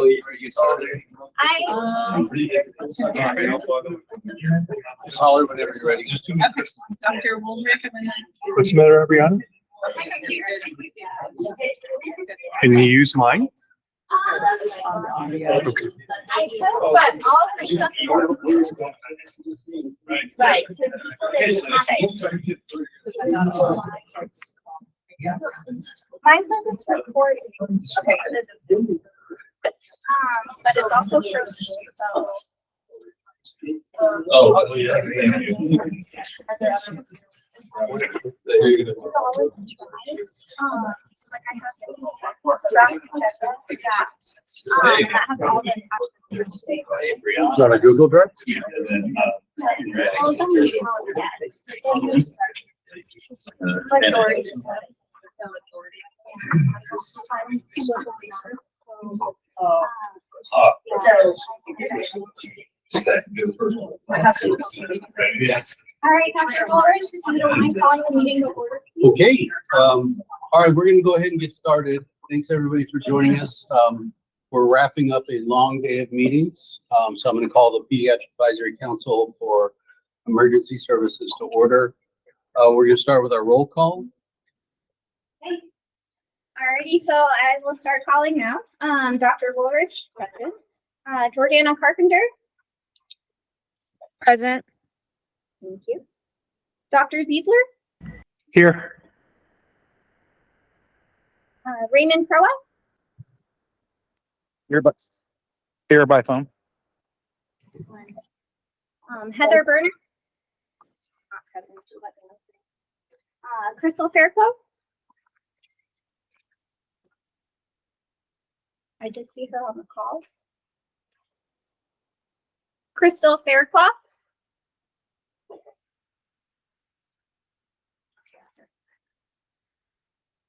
Kelly, are you started? Just holler whenever you're ready. Just 2 minutes. Dr. Woolrich, What's the matter, Brianna? Can you use mine? I hope, but all the stuff. Right. Mine says it's recording. Okay. But it's also frozen, so. Oh, yeah. Thank you. Is that a Google Drive? Yes. All right, Dr. Woolrich, if you don't mind calling the meeting to order. Okay, all right, we're gonna go ahead and get started. Thanks, everybody, for joining us. We're wrapping up a long day of meetings. So I'm gonna call the Pediatric Advisory Council for Emergency Services to order. We're gonna start with our roll call. Okay. Alrighty, so I will start calling now. Dr. Woolrich, present. Jordana Carpenter. Present. Thank you. Dr. Ziedler. Here. Raymond Proa. Here by phone. Heather Berner. Crystal Fairclough. I did see her on the call. Crystal Fairclough.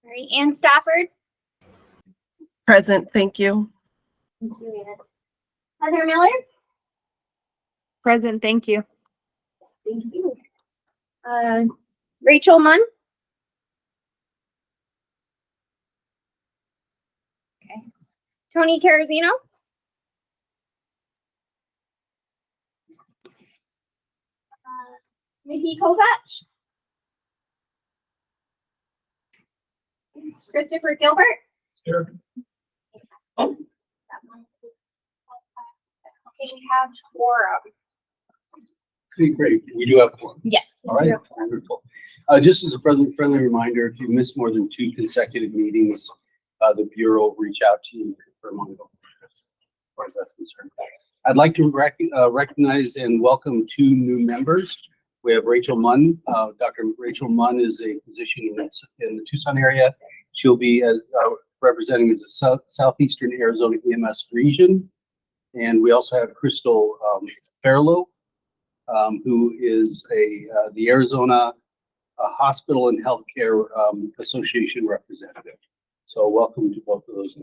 All right, Ann Stafford. Present. Thank you. Thank you, Ann. Heather Miller. Present. Thank you. Thank you. Rachel Munn. Okay. Tony Carazino. Mickey Kovac. Christopher Gilbert. Sure. Okay, we have quorum. Okay, great. We do have one. Yes. All right, wonderful. Just as a friendly reminder, if you miss more than 2 consecutive meetings, the Bureau will reach out to you and confirm on those, as far as that's concerned. I'd like to recognize and welcome 2 new members. We have Rachel Munn. Dr. Rachel Munn is a physician in the Tucson area. She'll be representing as a Southeastern Arizona EMS region. And we also have Crystal Fairlow, who is the Arizona Hospital and Healthcare Association representative. So welcome to both of those.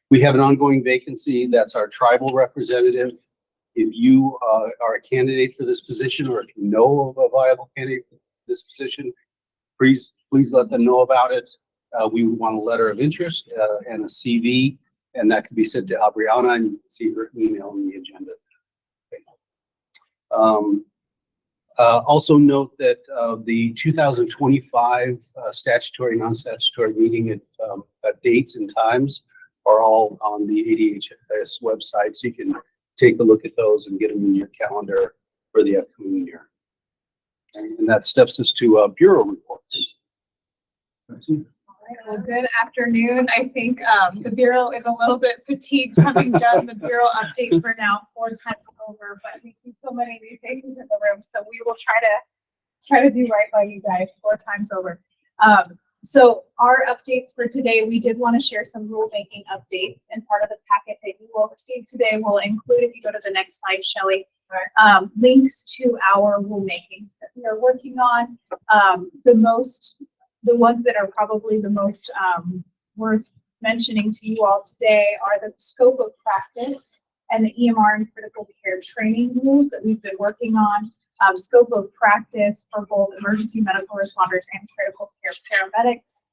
We have an ongoing vacancy. That's our tribal representative. If you are a candidate for this position, or if you know of a viable candidate for this position, please let them know about it. We want a letter of interest and a CV, and that could be sent to Abriana, and you can see her email in the agenda. Okay. Also note that the 2025 statutory, non-statutory meeting dates and times are all on the ADHS website, so you can take a look at those and get them in your calendar for the upcoming year. And that steps us to Bureau reports. Well, good afternoon. I think the Bureau is a little bit fatigued having done the Bureau update for now 4 times over, but we see so many new faces in the room, so we will try to do right by you guys 4 times over. So our updates for today, we did want to share some rulemaking updates, and part of the packet that you will receive today will include, if you go to the next slide, Shelley, links to our rulemakings that we are working on. The ones that are probably the most worth mentioning to you all today are the scope of practice and the EMR and critical care training rules that we've been working on. Scope of practice for both emergency medical responders and critical care paramedics.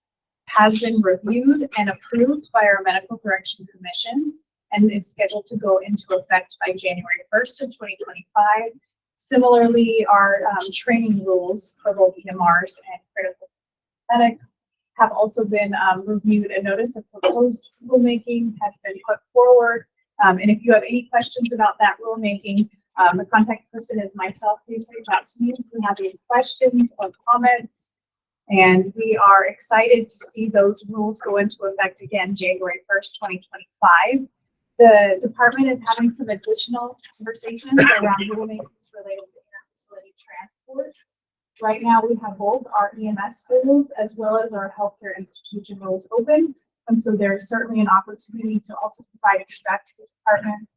has been reviewed and approved by our Medical Correction Commission and is scheduled to go into effect by January 1st of 2025. Similarly, our training rules for both EMRs and critical medics have also been reviewed. A notice of proposed rulemaking has been put forward. And if you have any questions about that rulemaking, the contact person is myself. Please reach out to me if you have any questions or comments. And we are excited to see those rules go into effect again January 1st, 2025. The department is having some additional conversations around rulemakings related to interfacility transports. Right now, we have both our EMS rules as well as our healthcare institution rules open. And so there's certainly an opportunity to also provide feedback to the department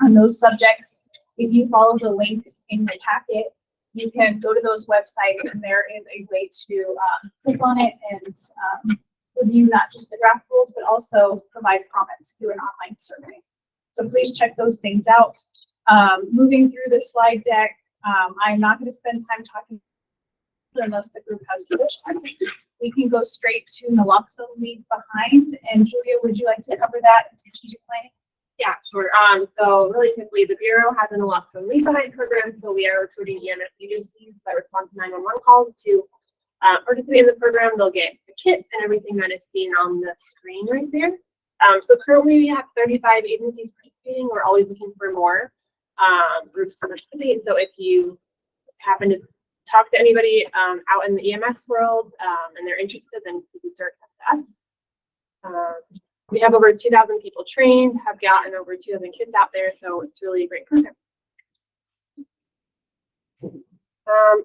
on those subjects. If you follow the links in the packet, you can go to those websites and there is a way to click on it and review not just the draft rules, but also provide comments through an online survey. So please check those things out. Moving through the slide deck, I'm not going to spend time talking unless the group has questions. We can go straight to naloxone leave behind. And Julia, would you like to cover that in strategic planning? Yeah, sure. So really quickly, the Bureau has an naloxone leave behind program. So we are recruiting EMS agencies that respond to 911 calls to participate in the program. They'll get the kits and everything that is seen on the screen right there. So currently we have 35 agencies participating. We're always looking for more groups to participate. So if you happen to talk to anybody out in the EMS world and they're interested, then you can start with that. We have over 2,000 people trained, have gotten over 2,000 kids out there, so it's really a great program.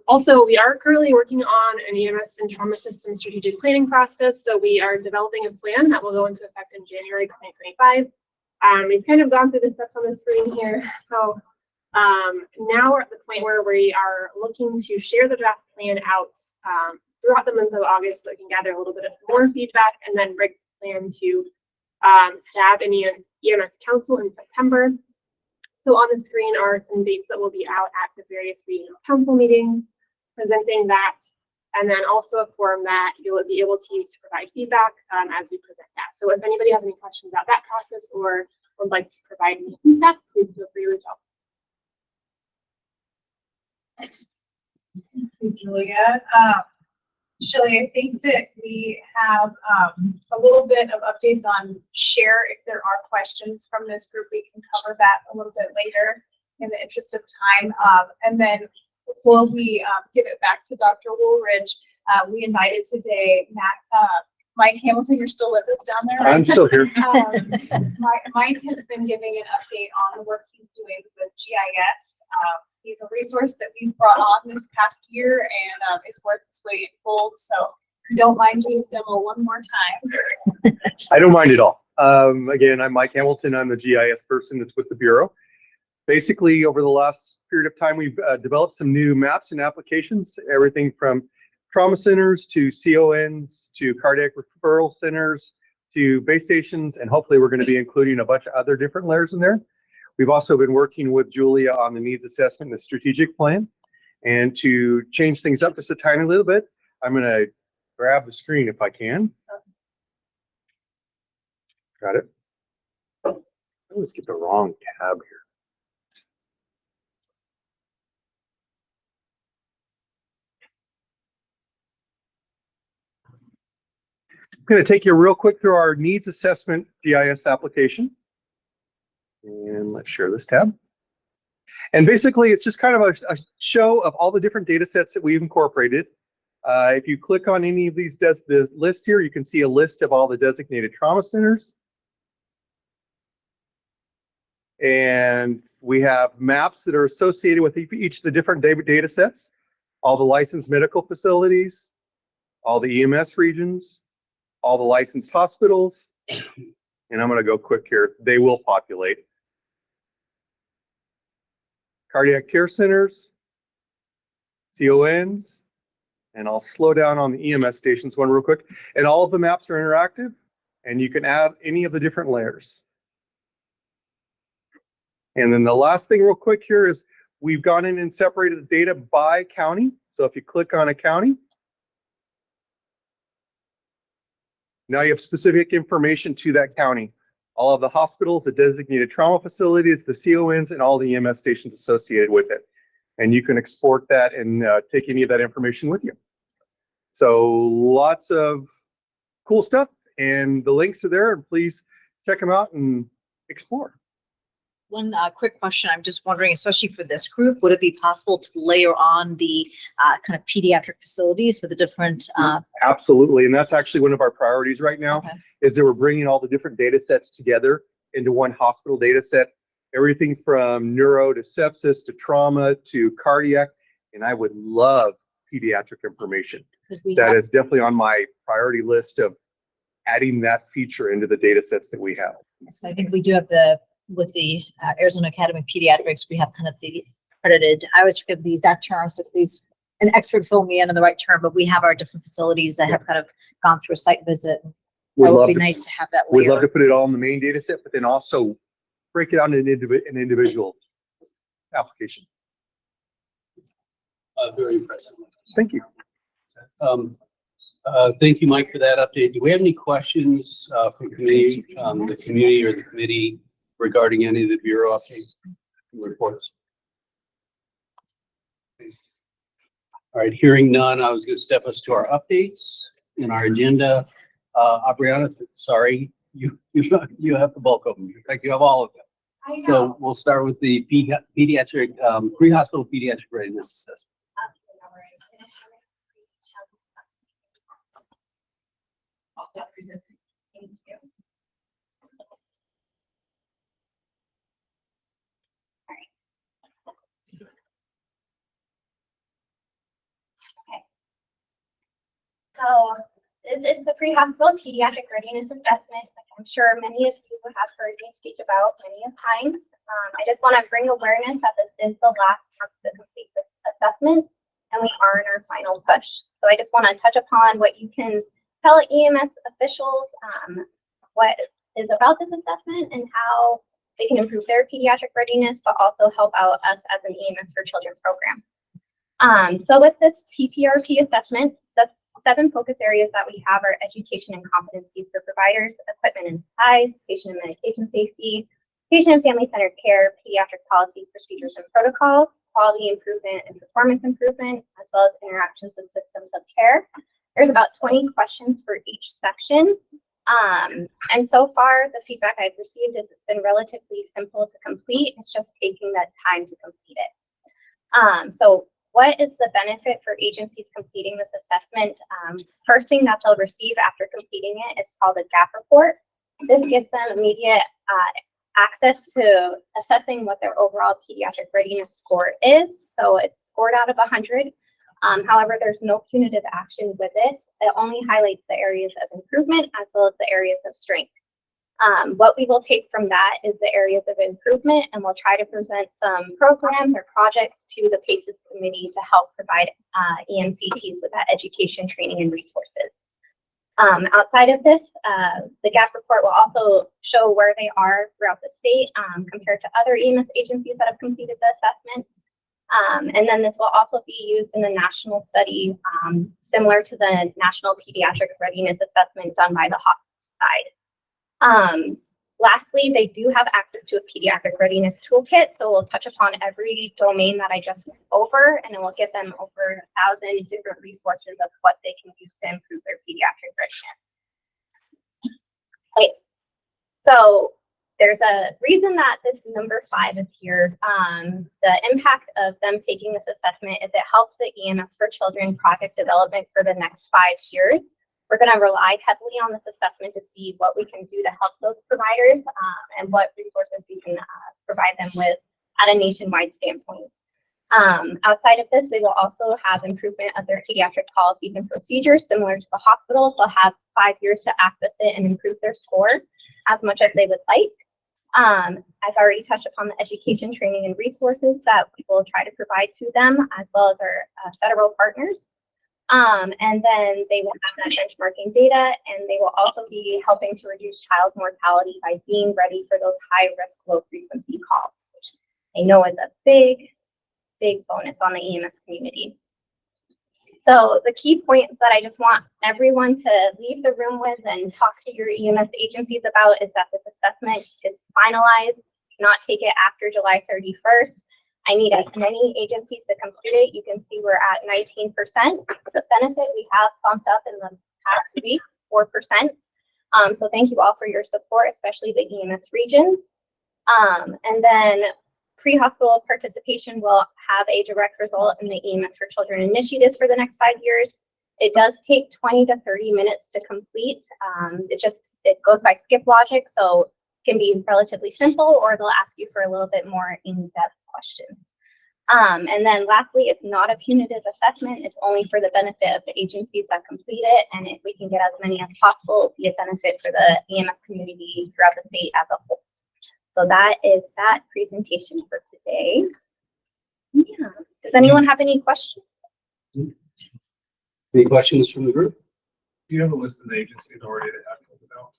Also, we are currently working on an EMS and trauma system strategic planning process. So we are developing a plan that will go into effect in January 2025. We've kind of gone through the steps on the screen here. So now we're at the point where we are looking to share the draft plan out throughout the month of August so we can gather a little bit of more feedback and then bring the plan to staff and EMS Council in September. So on the screen are some dates that will be out at the various regional council meetings, presenting that, and then also a form that you'll be able to use to provide feedback as we present that. So if anybody has any questions about that process or would like to provide any feedback, please feel free to reach out. Thank you, Julia. Shelly, I think that we have a little bit of updates on share. If there are questions from this group, we can cover that a little bit later in the interest of time. And then before we give it back to Dr. Woolridge, we invited today Mike Hamilton. You're still with us down there, right? I'm still here. Mike has been giving an update on the work he's doing with GIS. He's a resource that we've brought on this past year and is worth its weight in gold. So don't mind doing the demo one more time. I don't mind at all. Again, I'm Mike Hamilton. I'm the GIS person that's with the Bureau. Basically, over the last period of time, we've developed some new maps and applications, everything from trauma centers to CONs to cardiac referral centers to base stations, and hopefully we're going to be including a bunch of other different layers in there. We've also been working with Julia on the needs assessment and the strategic plan. And to change things up just a tiny little bit, I'm going to grab the screen if I can. Got it. I always get the wrong tab here. I'm going to take you real quick through our needs assessment GIS application. And let's share this tab. And basically, it's just kind of a show of all the different data sets that we've incorporated. If you click on any of these the lists here, you can see a list of all the designated trauma centers. And we have maps that are associated with each of the different data sets, all the licensed medical facilities, all the EMS regions, all the licensed hospitals. And I'm going to go quick here. They will populate. Cardiac care centers, CONs, and I'll slow down on the EMS stations one real quick. And all of the maps are interactive, and you can add any of the different layers. And then the last thing real quick here is we've gone in and separated the data by county. So if you click on a county, Now you have specific information to that county. All of the hospitals, the designated trauma facilities, the CONs, and all the EMS stations associated with it. And you can export that and take any of that information with you. So lots of cool stuff, and the links are there, and please check them out and explore. One quick question. I'm just wondering, especially for this group, would it be possible to layer on the kind of pediatric facilities for the different? Absolutely, and that's actually one of our priorities right now, Okay. is that we're bringing all the different data sets together into one hospital data set, everything from neuro to sepsis to trauma to cardiac, and I would love pediatric information. Because we That have, is definitely on my priority list of adding that feature into the data sets that we have. I think we do have with the Arizona Academy of Pediatrics, we have kind of the accredited, I always forget the exact term, so please, an expert fill me in on the right term, but we have our different facilities that have kind of gone through a site visit. That would be nice to have that We'd love layer. to put it all in the main data set, but then also break it out into an individual application. Very impressive. Thank you. Thank you, Mike, for that update. Do we have any questions from committee, the community or the committee regarding any of the Bureau updates and reports? All right, hearing none, I was going to step us to our updates in our agenda. Abriana, sorry, you have the bulk of them. In fact, you have all of them. I know. So we'll start with the pediatric, pre-hospital pediatric readiness assessment. Thank you. So this is the pre-hospital pediatric readiness assessment. I'm sure many of you have heard me speak about many of times. I just want to bring awareness that this is the last month to complete this assessment, and we are in our final push. So I just want to touch upon what you can tell EMS officials, what is about this assessment and how they can improve their pediatric readiness, but also help out us as an EMS for Children program. So with this PPRP assessment, the 7 focus areas that we have are education and competencies for providers, equipment and supplies, patient and medication safety, patient and family-centered care, pediatric policies, procedures, and protocols, quality improvement and performance improvement, as well as interactions with systems of care. There's about 20 questions for each section. And so far, the feedback I've received is it's been relatively simple to complete. It's just taking that time to complete it. So what is the benefit for agencies completing this assessment? First thing that they'll receive after completing it is called a gap report. This gives them immediate access to assessing what their overall pediatric readiness score is. So it's scored out of 100. However, there's no punitive action with it. It only highlights the areas of improvement as well as the areas of strength. What we will take from that is the areas of improvement, and we'll try to present some programs or projects to the PACES committee to help provide EMCTs with that education, training, and resources. Outside of this, the gap report will also show where they are throughout the state compared to other EMS agencies that have completed the assessment. And then this will also be used in a national study similar to the National Pediatric Readiness Assessment done by the hospital side. Lastly, they do have access to a pediatric readiness toolkit, so we'll touch upon every domain that I just went over, and it will give them over 1,000 different resources of what they can use to improve their pediatric readiness. Okay. So there's a reason that this number 5 is here. The impact of them taking this assessment is it helps the EMS for Children project development for the next 5 years. We're going to rely heavily on this assessment to see what we can do to help those providers and what resources we can provide them with at a nationwide standpoint. Outside of this, they will also have improvement of their pediatric policies and procedures similar to the hospitals. They'll have 5 years to access it and improve their score as much as they would like. I've already touched upon the education, training, and resources that we will try to provide to them, as well as our federal partners. And then they will have that benchmarking data, and they will also be helping to reduce child mortality by being ready for those high-risk, low-frequency calls, which I know is a big bonus on the EMS community. So the key points that I just want everyone to leave the room with and talk to your EMS agencies about is that this assessment is finalized. Do not take it after July 31st. I need as many agencies to complete it. You can see we're at 19%. The benefit we have bumped up in the past week, 4%. So thank you all for your support, especially the EMS regions. And then pre-hospital participation will have a direct result in the EMS for Children initiatives for the next 5 years. It does take 20 to 30 minutes to complete. It goes by skip logic, so it can be relatively simple, or they'll ask you for a little bit more in-depth questions. And then lastly, it's not a punitive assessment. It's only for the benefit of the agencies that complete it. And if we can get as many as possible, it'll be a benefit for the EMS community throughout the state as a whole. So that is that presentation for today. Yeah. Does anyone have any questions? Any questions from the group? Do you have a list of agencies already that have filled it out?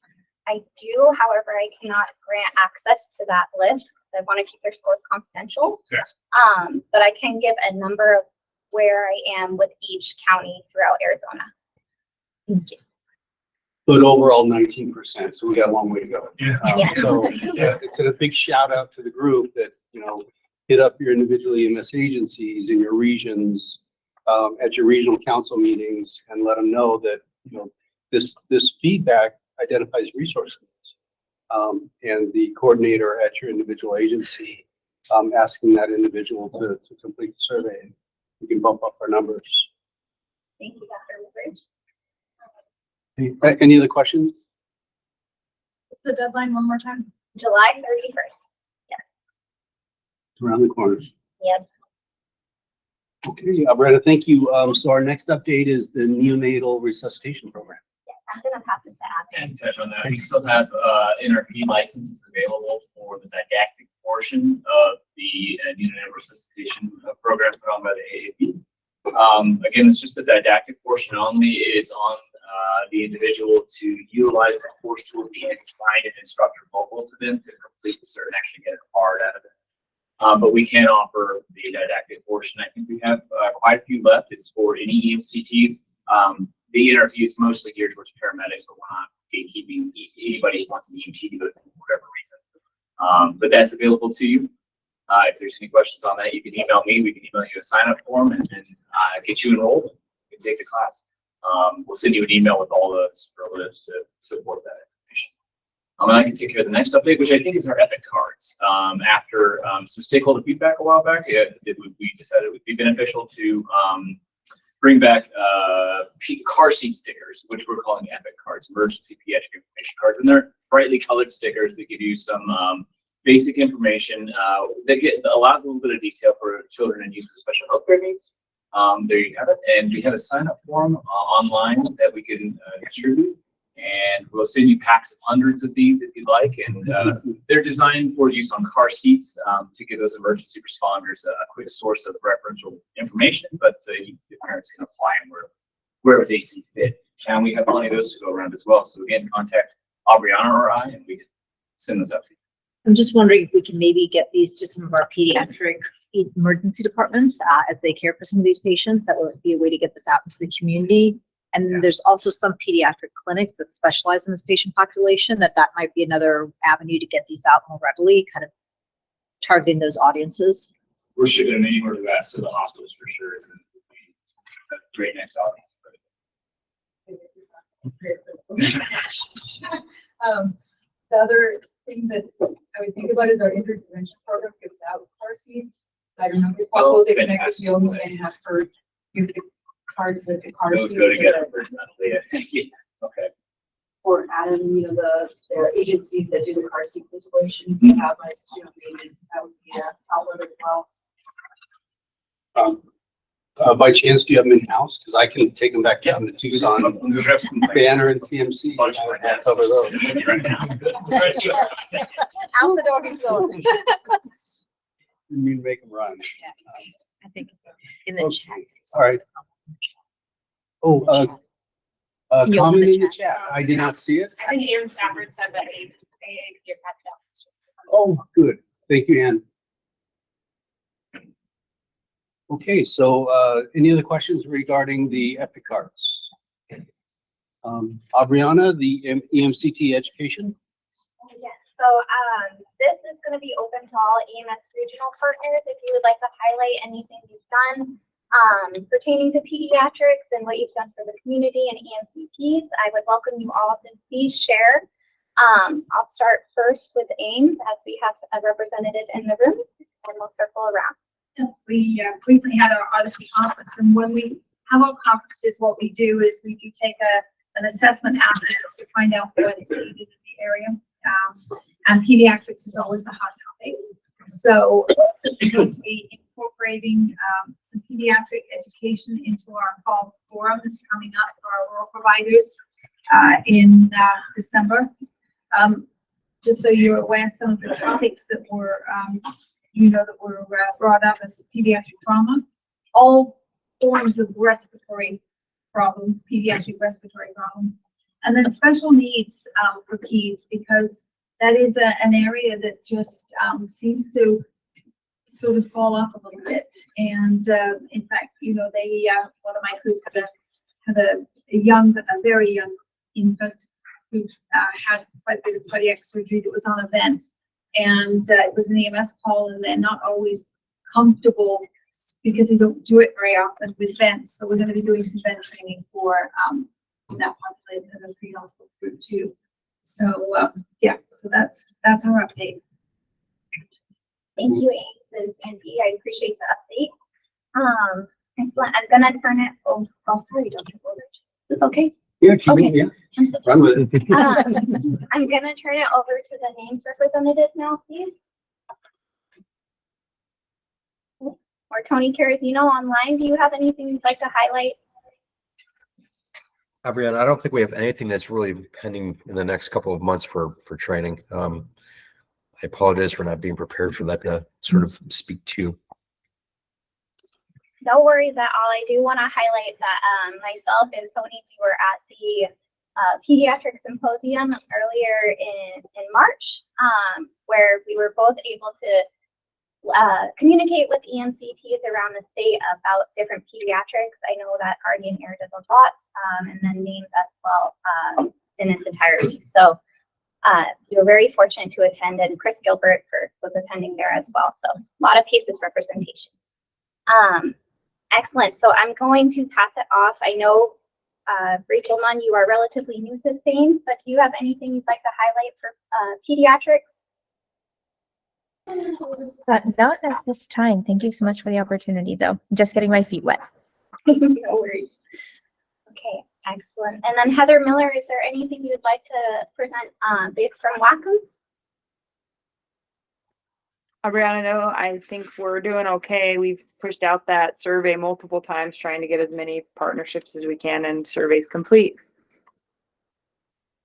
I do, however, I cannot grant access to that list. I want to keep their scores confidential. Okay. But I can give a number of where I am with each county throughout Arizona. Thank you. But overall 19%, so we got a long way to go. Yeah. Yeah. So it's a big shout out to the group that, hit up your individual EMS agencies in your regions, at your regional council meetings, and let them know that, this feedback identifies resources. And the coordinator at your individual agency, asking that individual to complete the survey. We can bump up our numbers. Thank you, Dr. Woodbridge. Any other questions? The deadline one more time. July 31st. Around the corners. Yep. Okay, Alberta, thank you. So our next update is the neonatal resuscitation program. I'm going to pass it to Abby. And touch on that, we still have NRP licenses available for the didactic portion of the neonatal resuscitation program put on by the AAP. Again, it's just the didactic portion only. It's on the individual to utilize the course tool being find an instructor local to them to complete the cert and actually get a card out of it. But we can offer the didactic portion. I think we have quite a few left. It's for any EMCTs. The NRP is mostly geared towards paramedics, but we're not gatekeeping anybody who wants an EMT to go for whatever reason. But that's available to you. If there's any questions on that, you can email me. We can email you a sign-up form and then get you enrolled. You can take the class. We'll send you an email with all the superlatives to support that information. And I can take care of the next update, which I think is our Epic cards. After some stakeholder feedback a while back, we decided it would be beneficial to bring back car seat stickers, which we're calling Epic cards, emergency pediatric information cards. And they're brightly colored stickers that give you some basic information that allows a little bit of detail for children and youth with special healthcare needs. There you have it. And we have a sign-up form online that we can distribute. And we'll send you packs of hundreds of these if you'd like. And they're designed for use on car seats to give those emergency responders a quick source of referential information, but the parents can apply them wherever they see fit. And we have plenty of those to go around as well. So again, contact Aubriana or I, and we can send those out to you. I'm just wondering if we can maybe get these to some of our pediatric emergency departments as they care for some of these patients. That would be a way to get this out into the community. And then there's also some pediatric clinics that specialize in this patient population that might be another avenue to get these out more readily, kind of targeting those audiences. We're shipping them anywhere west to the hospitals for sure. Is a great next audience. The other thing that I would think about is our intervention program gives out car seats. I don't know if it's possible to connect with Yomi and have her give the cards with the car Those seats. go together personally, I think. Yeah. Okay. Or Adam, the agencies that do the car seat installations, they have like, maybe that would be an outlet as well. By chance, do you have them in-house? Because I can take them back down to Tucson, Banner and TMC. That's over those. Out the door he's going. You need to make them run. I think in the chat. All right. Oh, Can you open comment the in the chat? chat. I did not see it. I think Aaron Stafford said that they get that. Oh, good. Thank you, Ann. Okay, so any other questions regarding the Epic cards? Aubriana, the EMCT education? Yes, so, this is gonna be open to all EMS regional partners. If you would like to highlight anything you've done, pertaining to pediatrics and what you've done for the community and EMCPs, I would welcome you all to please share. I'll start first with AIMS as we have a representative in the room, and we'll circle around. Yes, we recently had our Odyssey conference, and when we have our conferences, what we do is we do take an assessment after this to find out what is needed in the area. And pediatrics is always a hot topic. So we're going to be incorporating some pediatric education into our fall forum that's coming up for our rural providers in December. Just so you're aware, some of the topics that were that were brought up as pediatric trauma, all forms of respiratory problems, pediatric respiratory problems, and then special needs for kids, because that is an area that just seems to sort of fall off a little bit. And in fact, they one of my crews had a very young infant who had quite a bit of cardiac surgery that was on a vent. And it was an EMS call, and they're not always comfortable because you don't do it very often with vents. So we're going to be doing some vent training for that population and the pre-hospital group too. So so that's our update. Thank you, AIMS and B. I appreciate the update. Excellent. I'm gonna turn it. Oh, sorry, Dr. Goldrich. Is this okay? Yeah, Okay. yeah, I'm so run with it. I'm gonna turn it over to the names representative now, please. Or Tony Carasino online. Do you have anything you'd like to highlight? Brianna, I don't think we have anything that's really pending in the next couple of months for training. I apologize for not being prepared for that to sort of speak to. No worries at all. I do want to highlight that myself and Tony, we were at the pediatric symposium earlier in March, where we were both able to communicate with EMCPs around the state about different pediatrics. I know that Guardian Air does a lot, and then names as well in its entirety. So we were very fortunate to attend, and Chris Gilbert was attending there as well. So a lot of PACES representation. Excellent. So I'm going to pass it off. I know, Rachel Munn, you are relatively new to SAMES, but do you have anything you'd like to highlight for pediatrics? Not at this time. Thank you so much for the opportunity, though. Just getting my feet wet. No worries. Okay, excellent. And then Heather Miller, is there anything you'd like to present based from WACOs? Brianna, no, I think we're doing okay. We've pushed out that survey multiple times, trying to get as many partnerships as we can, and survey's complete.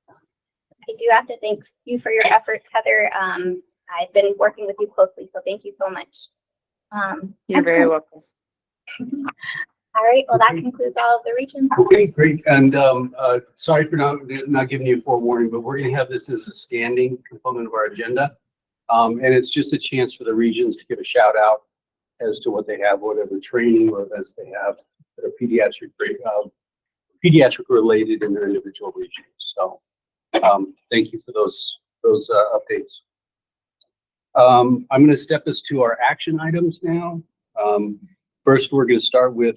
I do have to thank you for your efforts, Heather. I've been working with you closely, so thank you so much. You're very welcome. All right, well, that concludes all of the regions. Okay, great. And sorry for not giving you a forewarning, but we're going to have this as a standing component of our agenda. And it's just a chance for the regions to give a shout out as to what they have, whatever training or events they have that are pediatric related in their individual regions. So thank you for those updates. I'm going to step us to our action items now. First, we're going to start with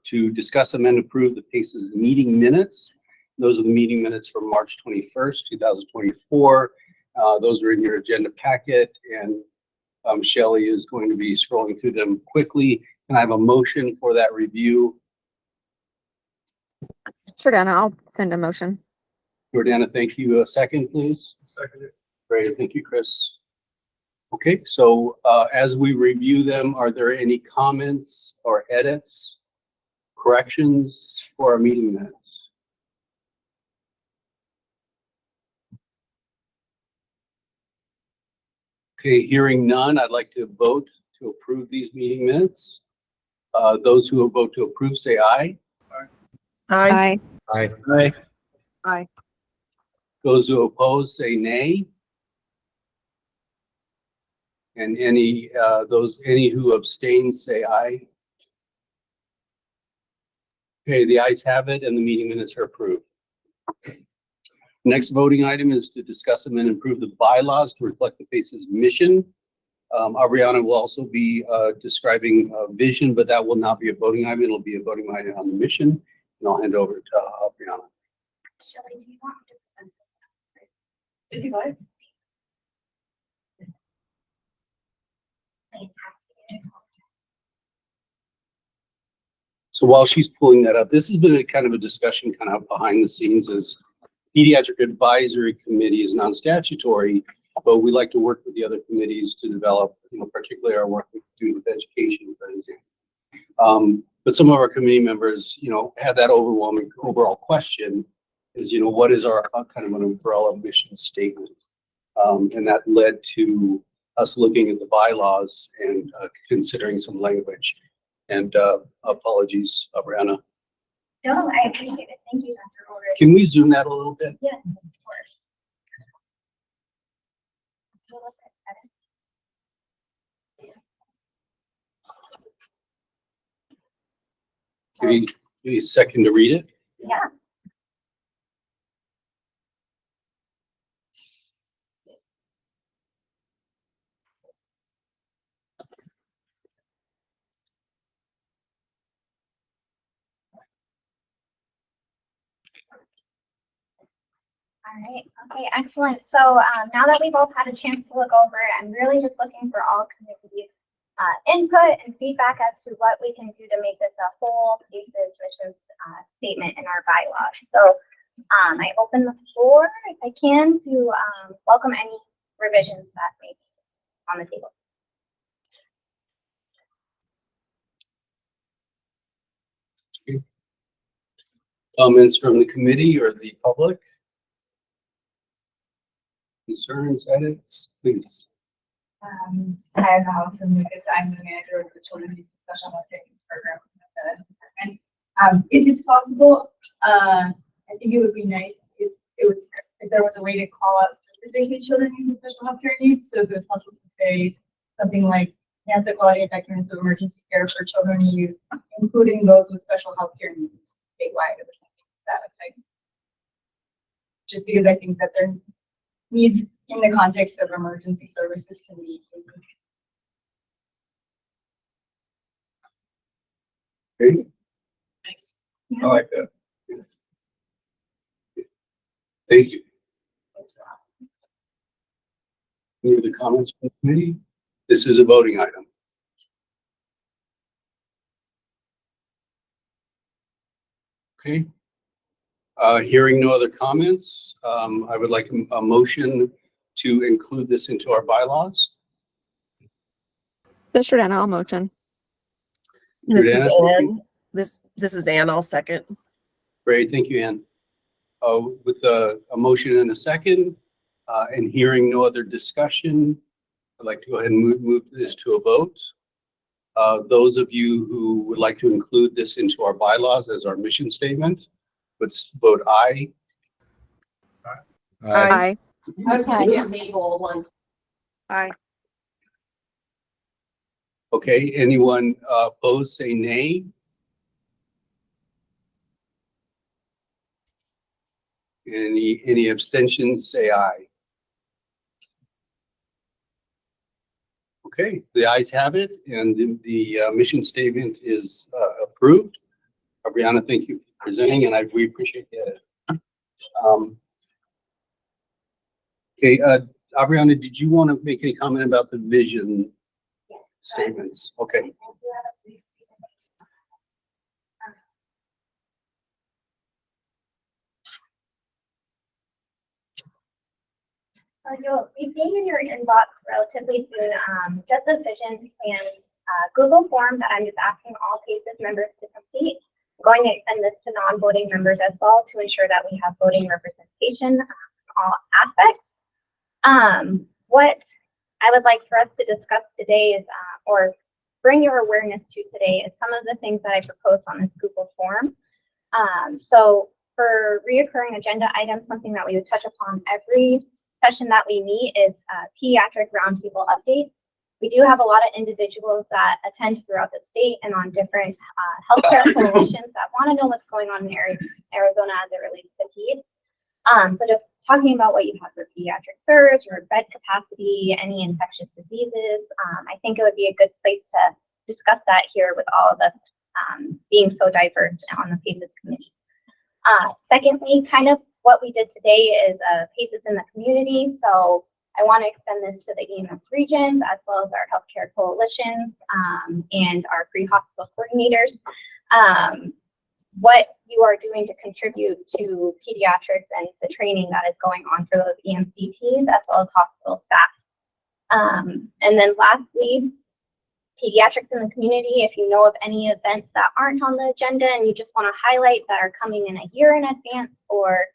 to discuss, amend, approve the PACES meeting minutes. Those are the meeting minutes from March 21st, 2024. Those are in your agenda packet, and Shelley is going to be scrolling through them quickly. Can I have a motion for that review? Jordana, I'll send a motion. Jordana, thank you. A second, please. Second. Great, thank you, Chris. Okay, so as we review them, are there any comments or edits, corrections for our meeting minutes? Okay, hearing none, I'd like to vote to approve these meeting minutes. Those who will vote to approve, say aye. Aye. Aye. Aye. Aye. Those who oppose, say nay. And any who abstain, say aye. Okay, the ayes have it and the meeting minutes are approved. Next voting item is to discuss them and improve the bylaws to reflect the PACES mission. Ariana will also be describing vision, but that will not be a voting item. It'll be a voting item on the mission. And I'll hand over to Ariana. Shelley, do you want me to present this? Did you like? So while she's pulling that up, this has been a kind of a discussion kind of behind the scenes as Pediatric Advisory Committee is non-statutory, but we like to work with the other committees to develop, particularly our work we do with education, for example. But some of our committee members, had that overwhelming overall question is, what is our kind of an umbrella mission statement? And that led to us looking at the bylaws and considering some language. And apologies, Brianna. No, I appreciate it. Thank you, Dr. Ulrich. Can we zoom that a little bit? Yes, of course. Give you a second to read it. Yeah. All right. Okay, excellent. So now that we've all had a chance to look over it, I'm really just looking for all committee input and feedback as to what we can do to make this a whole PACES mission statement in our bylaws. So I open the floor, if I can, to welcome any revisions that may be on the table. Comments from the committee or the public? Concerns, edits, please. Hi, I'm Allison Lucas. I'm the manager of the Children's Youth Special Health Trainings Program. And if it's possible, I think it would be nice if there was a way to call out specifically children with special health care needs. So if it was possible to say something like enhance the quality and effectiveness of emergency care for children and youth, including those with special health care needs statewide or something to that effect. Just because I think that their needs in the context of emergency services can be unique. Great. Nice. I like that. Thank you. Any other comments from the committee? This is a voting item. Okay. Hearing no other comments, I would like a motion to include this into our bylaws. This Jordana, I'll motion. This is Jordana? Ann. This is Ann. I'll second. Great, thank you, Ann. With a motion and a second, and hearing no other discussion, I'd like to go ahead and move this to a vote. Those of you who would like to include this into our bylaws as our mission statement, let's vote aye. Aye. I was going to get Mabel one. Aye. Okay, anyone opposed, say nay. Any abstentions, say aye. Okay, the ayes have it, and the mission statement is approved. Brianna, thank you for presenting, and we appreciate that. Okay, Brianna, did you want to make any comment about the vision statements? Okay. So you'll be seeing in your inbox relatively soon just a vision plan Google form that I'm just asking all PACES members to complete. I'm going to extend this to non-voting members as well to ensure that we have voting representation in all aspects. What I would like for us to discuss today is, or bring your awareness to today, is some of the things that I proposed on this Google form. So for reoccurring agenda items, something that we would touch upon every session that we meet is pediatric roundtable updates. We do have a lot of individuals that attend throughout the state and on different healthcare coalitions that want to know what's going on in Arizona as it relates to peds. So just talking about what you have for pediatric surge or bed capacity, any infectious diseases, I think it would be a good place to discuss that here with all of us being so diverse on the PACES committee. Secondly, kind of what we did today is PACES in the community. So I want to extend this to the EMS regions as well as our healthcare coalitions and our pre-hospital coordinators. What you are doing to contribute to pediatrics and the training that is going on for those EMC teams as well as hospital staff. And then lastly, pediatrics in the community, if you know of any events that aren't on the agenda and you just want to highlight that are coming in a year in advance, or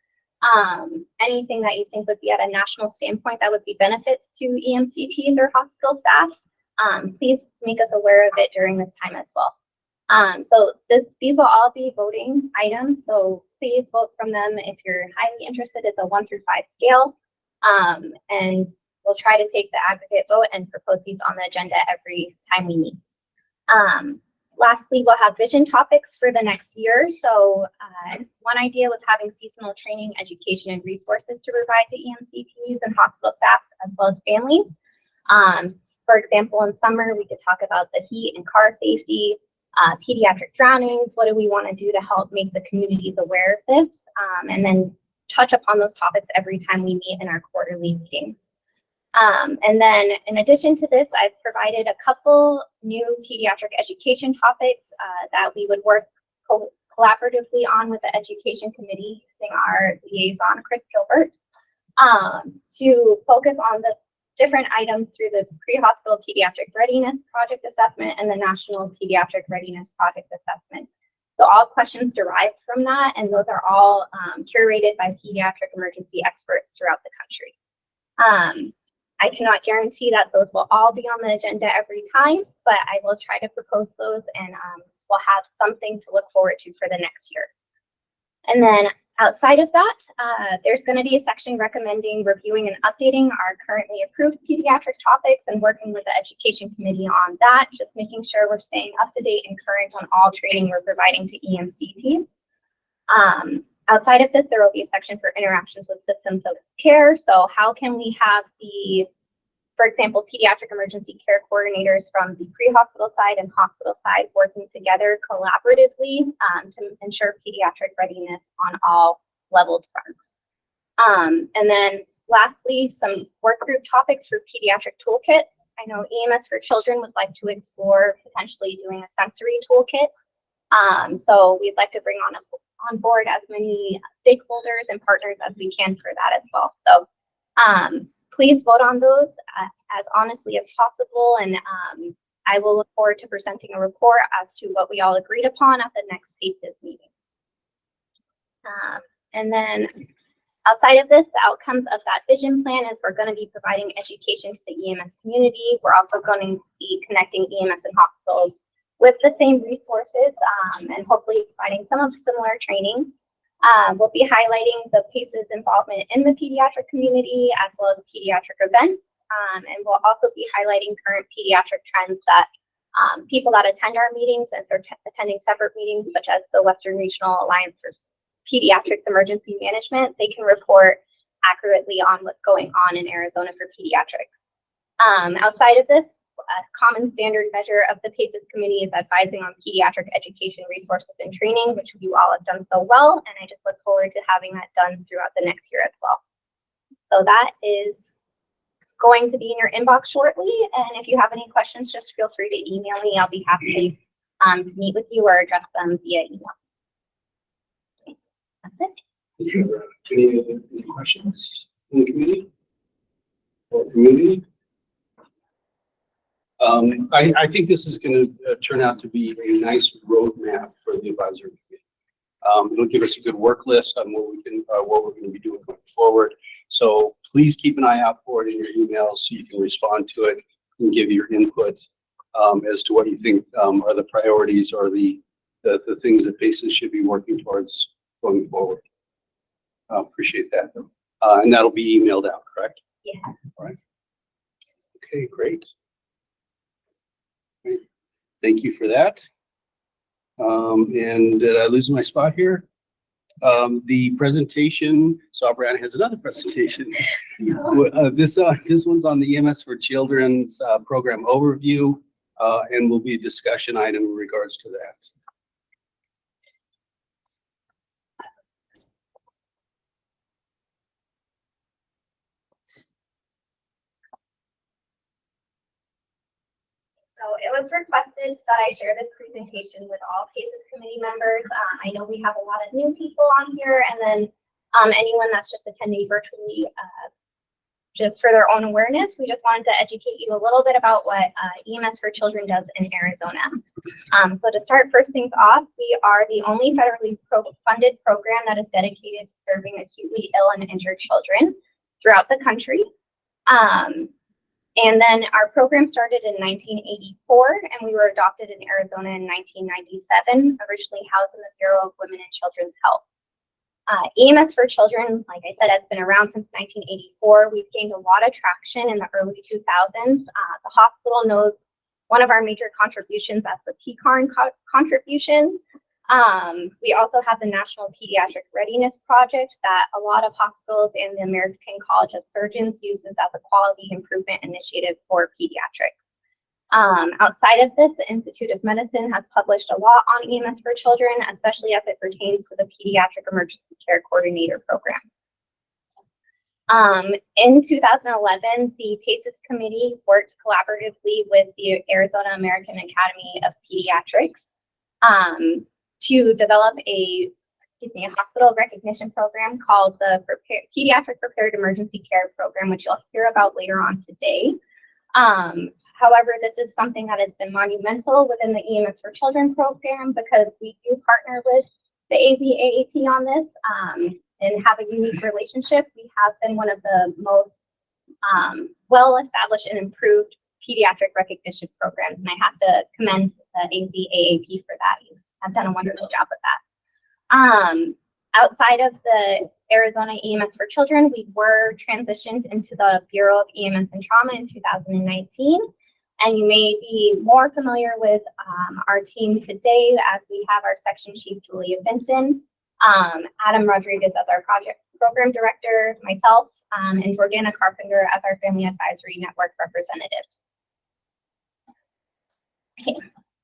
anything that you think would be at a national standpoint that would be benefits to EMCTs or hospital staff, please make us aware of it during this time as well. So these will all be voting items, so please vote from them if you're highly interested. It's a 1 through 5 scale, and we'll try to take the aggregate vote and propose these on the agenda every time we meet. Lastly, we'll have vision topics for the next year. So one idea was having seasonal training, education, and resources to provide to EMCPs and hospital staffs as well as families. For example, in summer, we could talk about the heat and car safety, pediatric drownings. What do we want to do to help make the communities aware of this? And then touch upon those topics every time we meet in our quarterly meetings. And then in addition to this, I've provided a couple new pediatric education topics that we would work collaboratively on with the education committee using our liaison, Chris Gilbert, to focus on the different items through the pre-hospital pediatric readiness project assessment and the national pediatric readiness project assessment. So all questions derived from that, and those are all curated by pediatric emergency experts throughout the country. I cannot guarantee that those will all be on the agenda every time, but I will try to propose those, and we'll have something to look forward to for the next year. And then outside of that, there's going to be a section recommending reviewing and updating our currently approved pediatric topics and working with the education committee on that, just making sure we're staying up to date and current on all training we're providing to EMCTs. Outside of this, there will be a section for interactions with systems of care. So how can we have the, for example, pediatric emergency care coordinators from the pre-hospital side and hospital side working together collaboratively to ensure pediatric readiness on all leveled fronts. And then lastly, some work group topics for pediatric toolkits. I know EMS for Children would like to explore potentially doing a sensory toolkit. So we'd like to bring on board as many stakeholders and partners as we can for that as well. So please vote on those as honestly as possible, and I will look forward to presenting a report as to what we all agreed upon at the next PACES meeting. And then outside of this, the outcomes of that vision plan is we're going to be providing education to the EMS community. We're also going to be connecting EMS and hospitals with the same resources and hopefully providing some of similar training. We'll be highlighting the PACES involvement in the pediatric community as well as pediatric events. And we'll also be highlighting current pediatric trends that people that attend our meetings, and they're attending separate meetings, such as the Western Regional Alliance for Pediatrics Emergency Management, they can report accurately on what's going on in Arizona for pediatrics. Outside of this, a common standard measure of the PACES committee is advising on pediatric education resources and training, which you all have done so well, and I just look forward to having that done throughout the next year as well. So that is going to be in your inbox shortly, and if you have any questions, just feel free to email me. I'll be happy to meet with you or address them via email. Okay, that's it. Any questions in the community? Or community? I think this is going to turn out to be a nice roadmap for the advisory committee. It'll give us a good work list on what we're going to be doing going forward. So please keep an eye out for it in your emails so you can respond to it and give your input as to what you think are the priorities or the things that PACES should be working towards going forward. Appreciate that. And that'll be emailed out, correct? Yeah. All right. Okay, great. Thank you for that. And did I lose my spot here? The presentation, so Brianna has another presentation. This one's on the EMS for Children's program overview, and will be a discussion item in regards to that. So it was requested that I share this presentation with all PACES committee members. I know we have a lot of new people on here, and then anyone that's just attending virtually, just for their own awareness. We just wanted to educate you a little bit about what EMS for Children does in Arizona. So to start first things off, we are the only federally funded program that is dedicated to serving acutely ill and injured children throughout the country. And then our program started in 1984, and we were adopted in Arizona in 1997, originally housed in the Bureau of Women and Children's Health. EMS for Children, like I said, has been around since 1984. We've gained a lot of traction in the early 2000s. The hospital knows one of our major contributions as the PCARN contribution. We also have the National Pediatric Readiness Project that a lot of hospitals and the American College of Surgeons uses as a quality improvement initiative for pediatrics. Outside of this, the Institute of Medicine has published a lot on EMS for Children, especially as it pertains to the Pediatric Emergency Care Coordinator programs. In 2011, the PACES committee worked collaboratively with the Arizona American Academy of Pediatrics to develop a hospital recognition program called the Pediatric Prepared Emergency Care Program, which you'll hear about later on today. However, this is something that has been monumental within the EMS for Children program because we do partner with the AZAAP on this and have a unique relationship. We have been one of the most well-established and improved pediatric recognition programs, and I have to commend the AZAAP for that. You have done a wonderful job with that. Outside of the Arizona EMS for Children, we were transitioned into the Bureau of EMS and Trauma in 2019. And you may be more familiar with our team today as we have our section chief, Julia Vinton, Adam Rodriguez as our program director, myself, and Jordana Carpenter as our Family Advisory Network representative. Okay.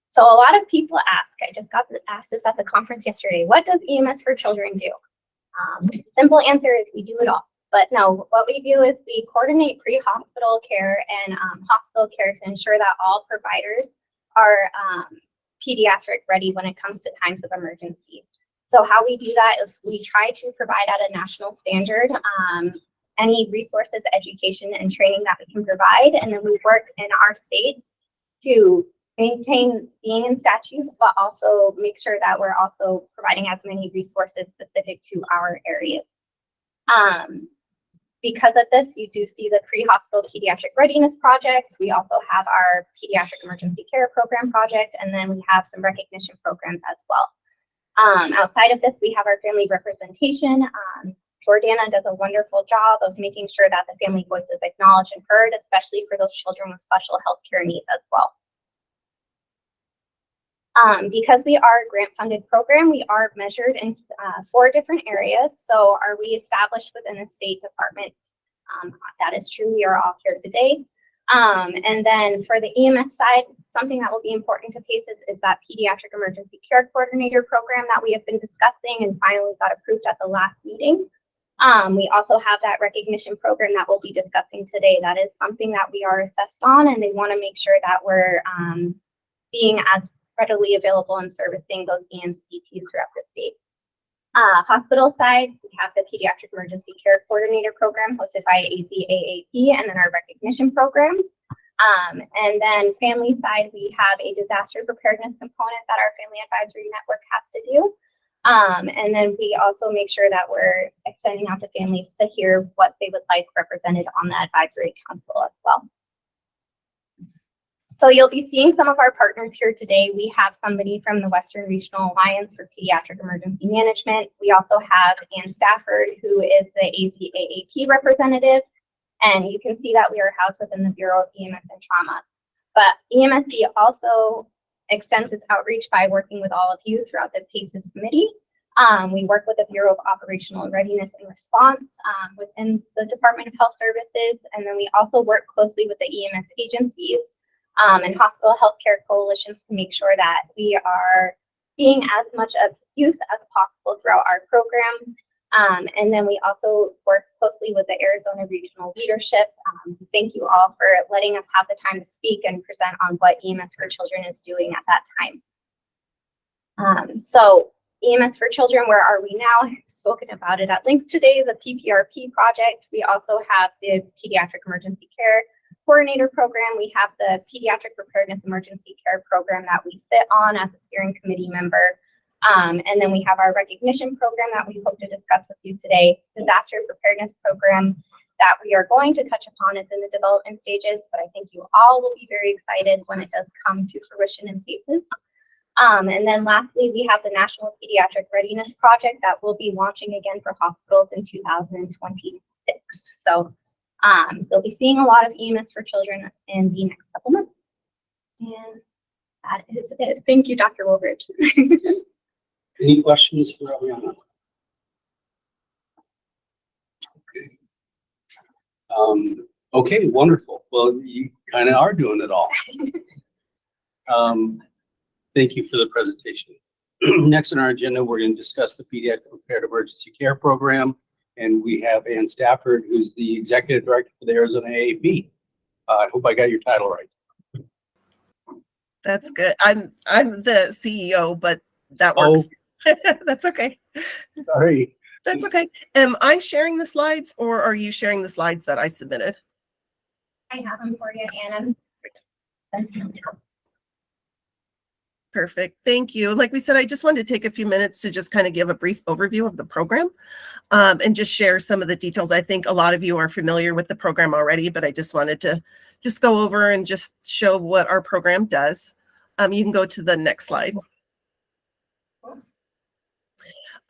So a lot of people ask, I just got asked this at the conference yesterday, what does EMS for Children do? Simple answer is we do it all. But no, what we do is we coordinate pre-hospital care and hospital care to ensure that all providers are pediatric ready when it comes to times of emergency. So how we do that is we try to provide at a national standard any resources, education, and training that we can provide. And then we work in our states to maintain being in statute, but also make sure that we're also providing as many resources specific to our areas. Because of this, you do see the pre-hospital pediatric readiness project. We also have our pediatric emergency care program project, and then we have some recognition programs as well. Outside of this, we have our family representation. Jordana does a wonderful job of making sure that the family voice is acknowledged and heard, especially for those children with special healthcare needs as well. Because we are a grant-funded program, we are measured in 4 different areas. So are we established within the State Department? That is true. We are all here today. And then for the EMS side, something that will be important to PACES is that Pediatric Emergency Care Coordinator program that we have been discussing and finally got approved at the last meeting. We also have that recognition program that we'll be discussing today. That is something that we are assessed on, and they want to make sure that we're being as readily available and servicing those EMCTs throughout the state. Hospital side, we have the Pediatric Emergency Care Coordinator program hosted by AZAAP, and then our recognition program. And then family side, we have a disaster preparedness component that our Family Advisory Network has to do. And then we also make sure that we're extending out to families to hear what they would like represented on the Advisory Council as well. So you'll be seeing some of our partners here today. We have somebody from the Western Regional Alliance for Pediatric Emergency Management. We also have Ann Stafford, who is the AZAAP representative. And you can see that we are housed within the Bureau of EMS and Trauma. But EMSC also extends its outreach by working with all of you throughout the PACES committee. We work with the Bureau of Operational Readiness and Response within the Department of Health Services, and then we also work closely with the EMS agencies and hospital healthcare coalitions to make sure that we are being as much of use as possible throughout our program. And then we also work closely with the Arizona regional leadership. Thank you all for letting us have the time to speak and present on what EMS for Children is doing at that time. So EMS for Children, where are we now? I've spoken about it at length today, the PPRP project. We also have the Pediatric Emergency Care Coordinator Program. We have the Pediatric Preparedness Emergency Care Program that we sit on as a steering committee member. And then we have our recognition program that we hope to discuss with you today, disaster preparedness program that we are going to touch upon. It's in the development stages, but I think you all will be very excited when it does come to fruition in PACES. And then lastly, we have the National Pediatric Readiness Project that will be launching again for hospitals in 2026. So you'll be seeing a lot of EMS for Children in the next couple months. And that is it. Thank you, Dr. Woolbridge. Any questions for Ariana? Okay. Okay, wonderful. Well, you kind of are doing it all. Thank you for the presentation. Next on our agenda, we're going to discuss the Pediatric Prepared Emergency Care Program. And we have Ann Stafford, who's the Executive Director for the Arizona AAP. I hope I got your title right. That's good. I'm the CEO, but that works. Oh, That's okay. sorry. That's okay. Am I sharing the slides or are you sharing the slides that I submitted? I have them for you, Anna. Perfect. Thank you. Like we said, I just wanted to take a few minutes to just kind of give a brief overview of the program and just share some of the details. I think a lot of you are familiar with the program already, but I just wanted to just go over and just show what our program does. You can go to the next slide.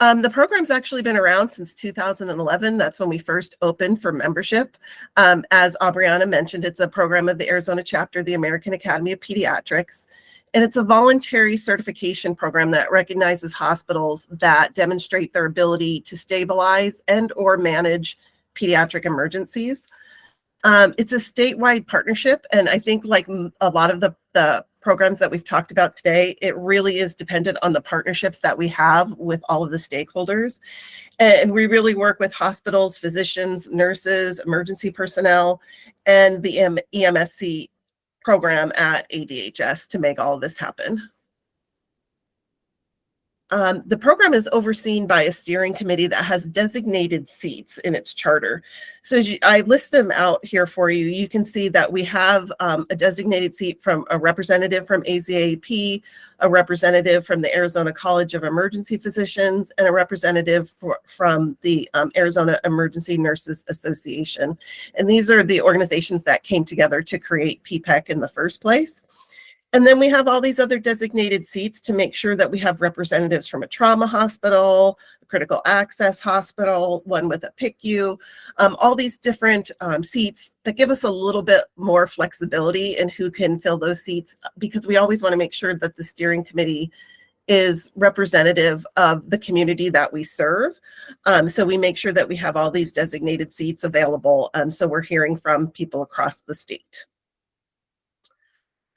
The program's actually been around since 2011. That's when we first opened for membership. As Aubriana mentioned, it's a program of the Arizona chapter of the American Academy of Pediatrics. And it's a voluntary certification program that recognizes hospitals that demonstrate their ability to stabilize and or manage pediatric emergencies. It's a statewide partnership. And I think like a lot of the programs that we've talked about today, it really is dependent on the partnerships that we have with all of the stakeholders. And we really work with hospitals, physicians, nurses, emergency personnel, and the EMSC program at ADHS to make all of this happen. The program is overseen by a steering committee that has designated seats in its charter. So as I list them out here for you, you can see that we have a designated seat from a representative from AZAP, a representative from the Arizona College of Emergency Physicians, and a representative from the Arizona Emergency Nurses Association. And these are the organizations that came together to create PPEC in the first place. And then we have all these other designated seats to make sure that we have representatives from a trauma hospital, a critical access hospital, one with a PICU, all these different seats that give us a little bit more flexibility in who can fill those seats, because we always want to make sure that the steering committee is representative of the community that we serve. So we make sure that we have all these designated seats available. So we're hearing from people across the state.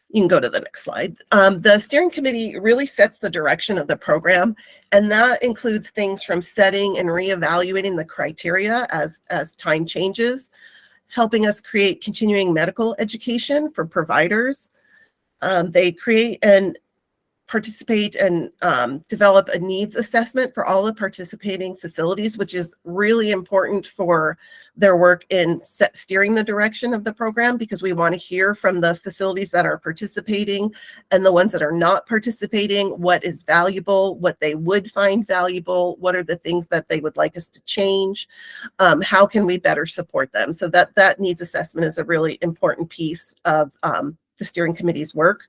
You can go to the next slide. The steering committee really sets the direction of the program, and that includes things from setting and reevaluating the criteria as time changes, helping us create continuing medical education for providers. They create and participate and develop a needs assessment for all the participating facilities, which is really important for their work in steering the direction of the program, because we want to hear from the facilities that are participating and the ones that are not participating, what is valuable, what they would find valuable, what are the things that they would like us to change, how can we better support them. So that needs assessment is a really important piece of the steering committee's work.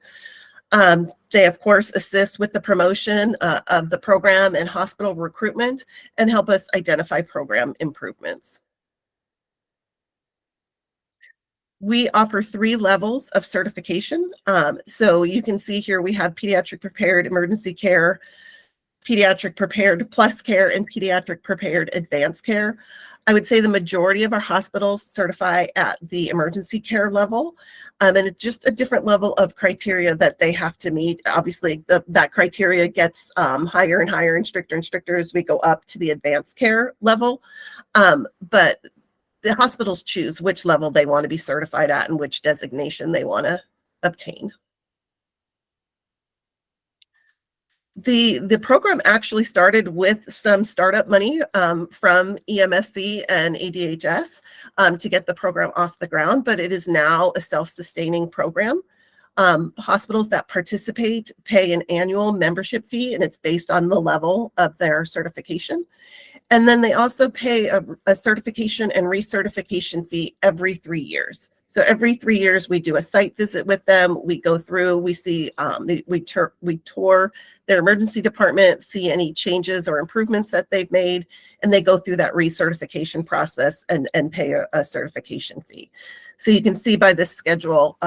They, of course, assist with the promotion of the program and hospital recruitment and help us identify program improvements. We offer 3 levels of certification. So you can see here we have pediatric prepared emergency care, pediatric prepared plus care, and pediatric prepared advanced care. I would say the majority of our hospitals certify at the emergency care level, and it's just a different level of criteria that they have to meet. Obviously, that criteria gets higher and higher and stricter as we go up to the advanced care level. But the hospitals choose which level they want to be certified at and which designation they want to obtain. The program actually started with some startup money from EMSC and ADHS to get the program off the ground, but it is now a self-sustaining program. Hospitals that participate pay an annual membership fee, and it's based on the level of their certification. And then they also pay a certification and recertification fee every 3 years. So every 3 years, we do a site visit with them. We go through, we see, we tour their emergency department, see any changes or improvements that they've made, and they go through that recertification process and pay a certification fee. So you can see by this schedule,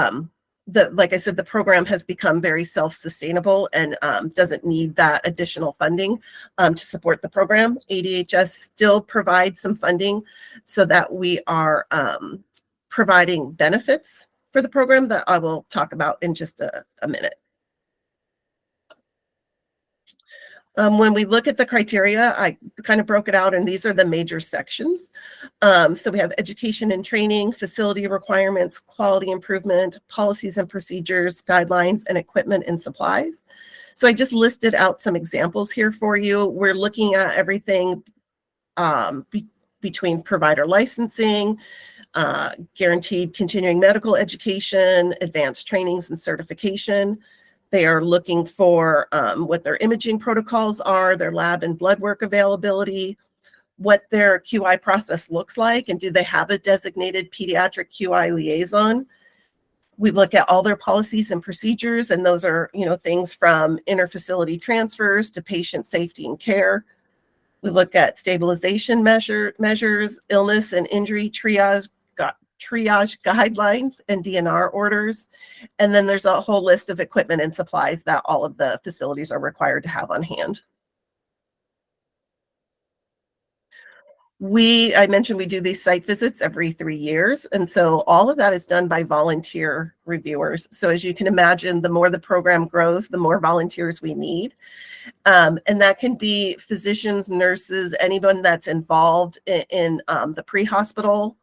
like I said, the program has become very self-sustainable and doesn't need that additional funding to support the program. ADHS still provides some funding so that we are providing benefits for the program that I will talk about in just a minute. When we look at the criteria, I kind of broke it out, and these are the major sections. So we have education and training, facility requirements, quality improvement, policies and procedures, guidelines, and equipment and supplies. So I just listed out some examples here for you. We're looking at everything between provider licensing, guaranteed continuing medical education, advanced trainings and certification. They are looking for what their imaging protocols are, their lab and blood work availability, what their QI process looks like, and do they have a designated pediatric QI liaison. We look at all their policies and procedures, and those are, things from interfacility transfers to patient safety and care. We look at stabilization measures, illness and injury triage guidelines, and DNR orders. And then there's a whole list of equipment and supplies that all of the facilities are required to have on hand. I mentioned we do these site visits every 3 years. And so all of that is done by volunteer reviewers. So as you can imagine, the more the program grows, the more volunteers we need. And that can be physicians, nurses, anyone that's involved in the pre-hospital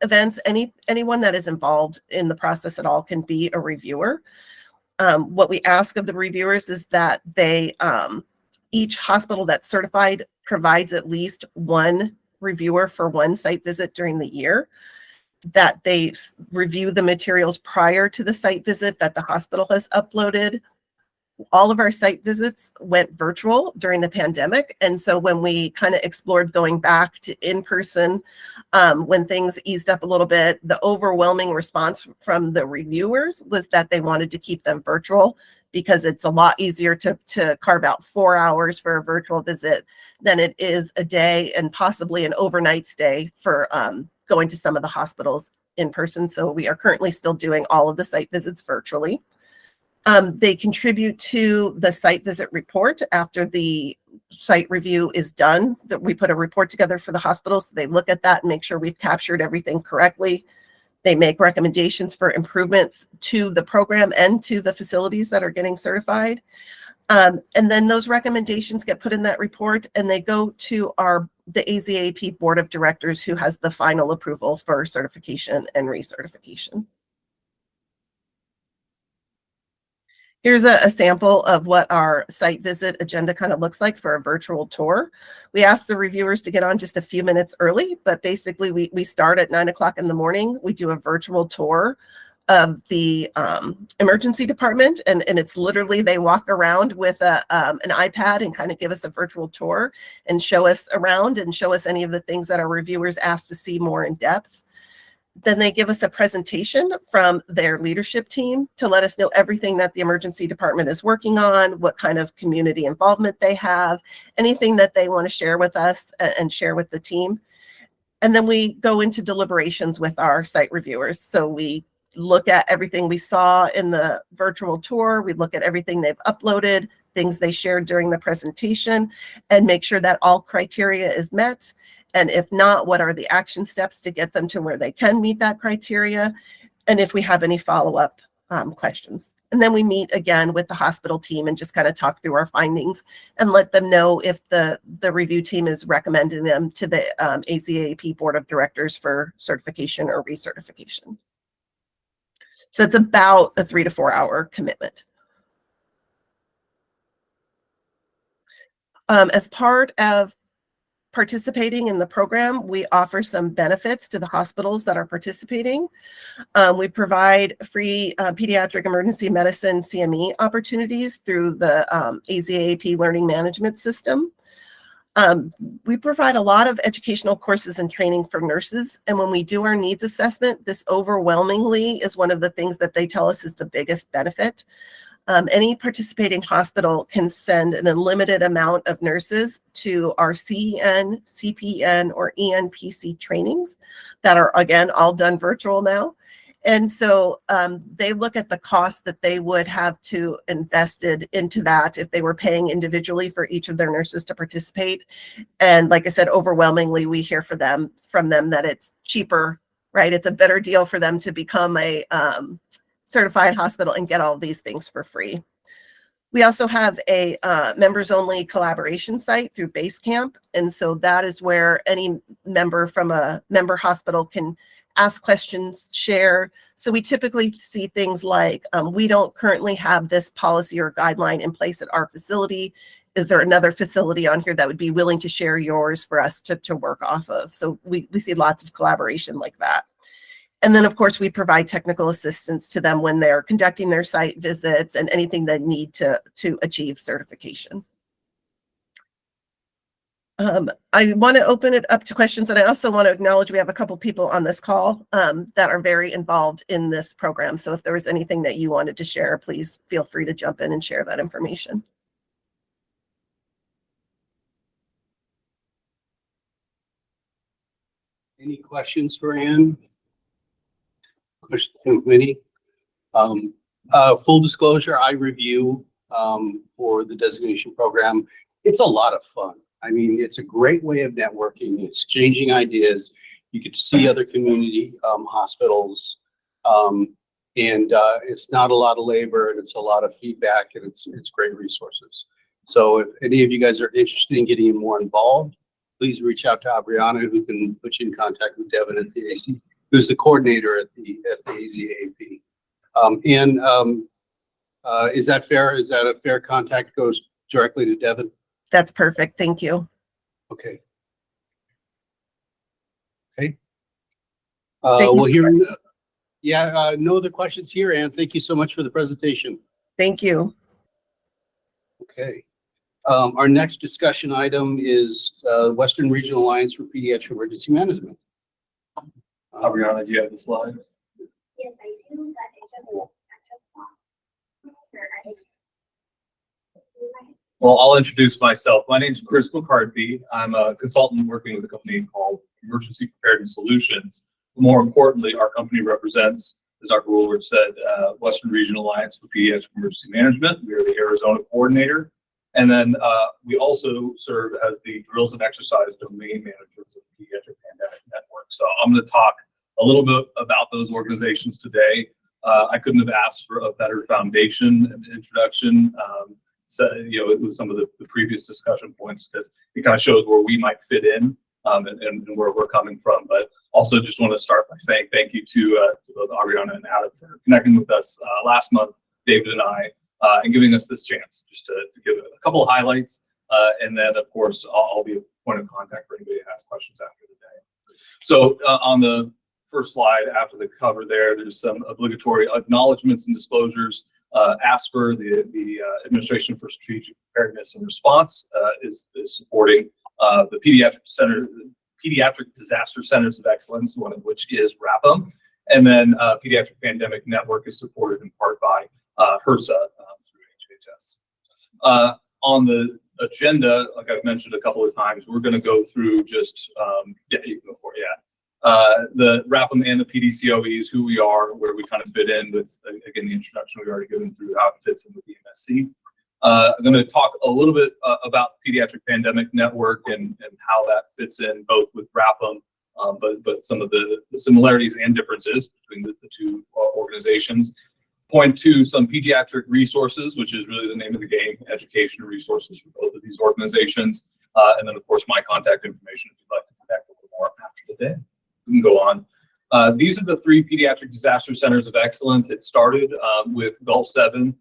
events. Anyone that is involved in the process at all can be a reviewer. What we ask of the reviewers is that they each hospital that's certified provides at least one reviewer for one site visit during the year, that they review the materials prior to the site visit that the hospital has uploaded. All of our site visits went virtual during the pandemic. And so when we kind of explored going back to in-person, when things eased up a little bit, the overwhelming response from the reviewers was that they wanted to keep them virtual because it's a lot easier to carve out 4 hours for a virtual visit than it is a day and possibly an overnight stay for going to some of the hospitals in person. So we are currently still doing all of the site visits virtually. They contribute to the site visit report after the site review is done. That we put a report together for the hospitals. So they look at that and make sure we've captured everything correctly. They make recommendations for improvements to the program and to the facilities that are getting certified. And then those recommendations get put in that report, and they go to the AZAP board of directors, who has the final approval for certification and recertification. Here's a sample of what our site visit agenda kind of looks like for a virtual tour. We ask the reviewers to get on just a few minutes early, but basically we start at 9 o'clock in the morning. We do a virtual tour of the emergency department, and it's literally they walk around with an iPad and kind of give us a virtual tour and show us around and show us any of the things that our reviewers asked to see more in depth. Then they give us a presentation from their leadership team to let us know everything that the emergency department is working on, what kind of community involvement they have, anything that they want to share with us and share with the team. And then we go into deliberations with our site reviewers. So we look at everything we saw in the virtual tour. We look at everything they've uploaded, things they shared during the presentation, and make sure that all criteria is met. And if not, what are the action steps to get them to where they can meet that criteria? And if we have any follow-up questions. And then we meet again with the hospital team and just kind of talk through our findings and let them know if the review team is recommending them to the AZAP Board of Directors for certification or recertification. So it's about a 3 to 4 hour commitment. As part of participating in the program, we offer some benefits to the hospitals that are participating. We provide free pediatric emergency medicine CME opportunities through the AZAP Learning Management System. We provide a lot of educational courses and training for nurses. And when we do our needs assessment, this overwhelmingly is one of the things that they tell us is the biggest benefit. Any participating hospital can send an unlimited amount of nurses to our CEN, CPN, or ENPC trainings that are, again, all done virtual now. And so they look at the cost that they would have to invested into that if they were paying individually for each of their nurses to participate. And like I said, overwhelmingly, we hear from them that it's cheaper, right? It's a better deal for them to become a certified hospital and get all these things for free. We also have a members only collaboration site through Basecamp. And so that is where any member from a member hospital can ask questions, share. So we typically see things like, we don't currently have this policy or guideline in place at our facility. Is there another facility on here that would be willing to share yours for us to work off of? So we see lots of collaboration like that. And then, of course, we provide technical assistance to them when they're conducting their site visits and anything they need to achieve certification. I want to open it up to questions, and I also want to acknowledge we have a couple people on this call that are very involved in this program. So if there was anything that you wanted to share, please feel free to jump in and share that information. Any questions for Ann? Questions from committee? Full disclosure, I review for the designation program. It's a lot of fun. I mean, it's a great way of networking, exchanging ideas. You get to see other community hospitals, and it's not a lot of labor, and it's a lot of feedback, and it's great resources. So if any of you guys are interested in getting more involved, please reach out to Abriana, who can put you in contact with Devin at the AC, who's the coordinator at the AZAP. Is that fair? Is that a fair contact? Goes directly to Devin? That's perfect. Thank you. Okay. Okay. Well, here, no other questions here, Ann. Thank you so much for the presentation. Thank you. Okay. Our next discussion item is Western Regional Alliance for Pediatric Emergency Management. Abriana, do you have the slides? Yes, I do, but Well, I'll introduce myself. My name is Chris McCarthy. I'm a consultant working with a company called Emergency Preparedness Solutions. More importantly, our company represents, as Dr. Woolworth said, Western Regional Alliance for Pediatric Emergency Management. We are the Arizona coordinator. And then we also serve as the Drills and Exercise Domain Manager for the Pediatric Pandemic Network. So I'm going to talk a little bit about those organizations today. I couldn't have asked for a better foundation and introduction. So, with some of the previous discussion points, because it kind of shows where we might fit in and where we're coming from. But also just want to start by saying thank you to both Ariana and Adam for connecting with us last month, David and I, and giving us this chance just to give a couple of highlights. And then, of course, I'll be a point of contact for anybody who has questions after the day. So on the first slide after the cover there's some obligatory acknowledgements and disclosures. ASPR, the Administration for Strategic Preparedness and Response, is supporting the Pediatric Disaster Centers of Excellence, one of which is RAPM. And then Pediatric Pandemic Network is supported in part by HRSA through HHS. On the agenda, like I've mentioned a couple of times, we're going to go through just, yeah, you can go for it, yeah. The RAPM and the PDCOEs, who we are, where we kind of fit in with, again, the introduction we've already given through how it fits in with the MSC. I'm going to talk a little bit about Pediatric Pandemic Network and how that fits in both with RAPM, but some of the similarities and differences between the two organizations. Point to some pediatric resources, which is really the name of the game, education resources for both of these organizations. And then, of course, my contact information if you'd like to connect a little more after the day. We can go on. These are the 3 pediatric disaster centers of excellence. It started with Gulf 7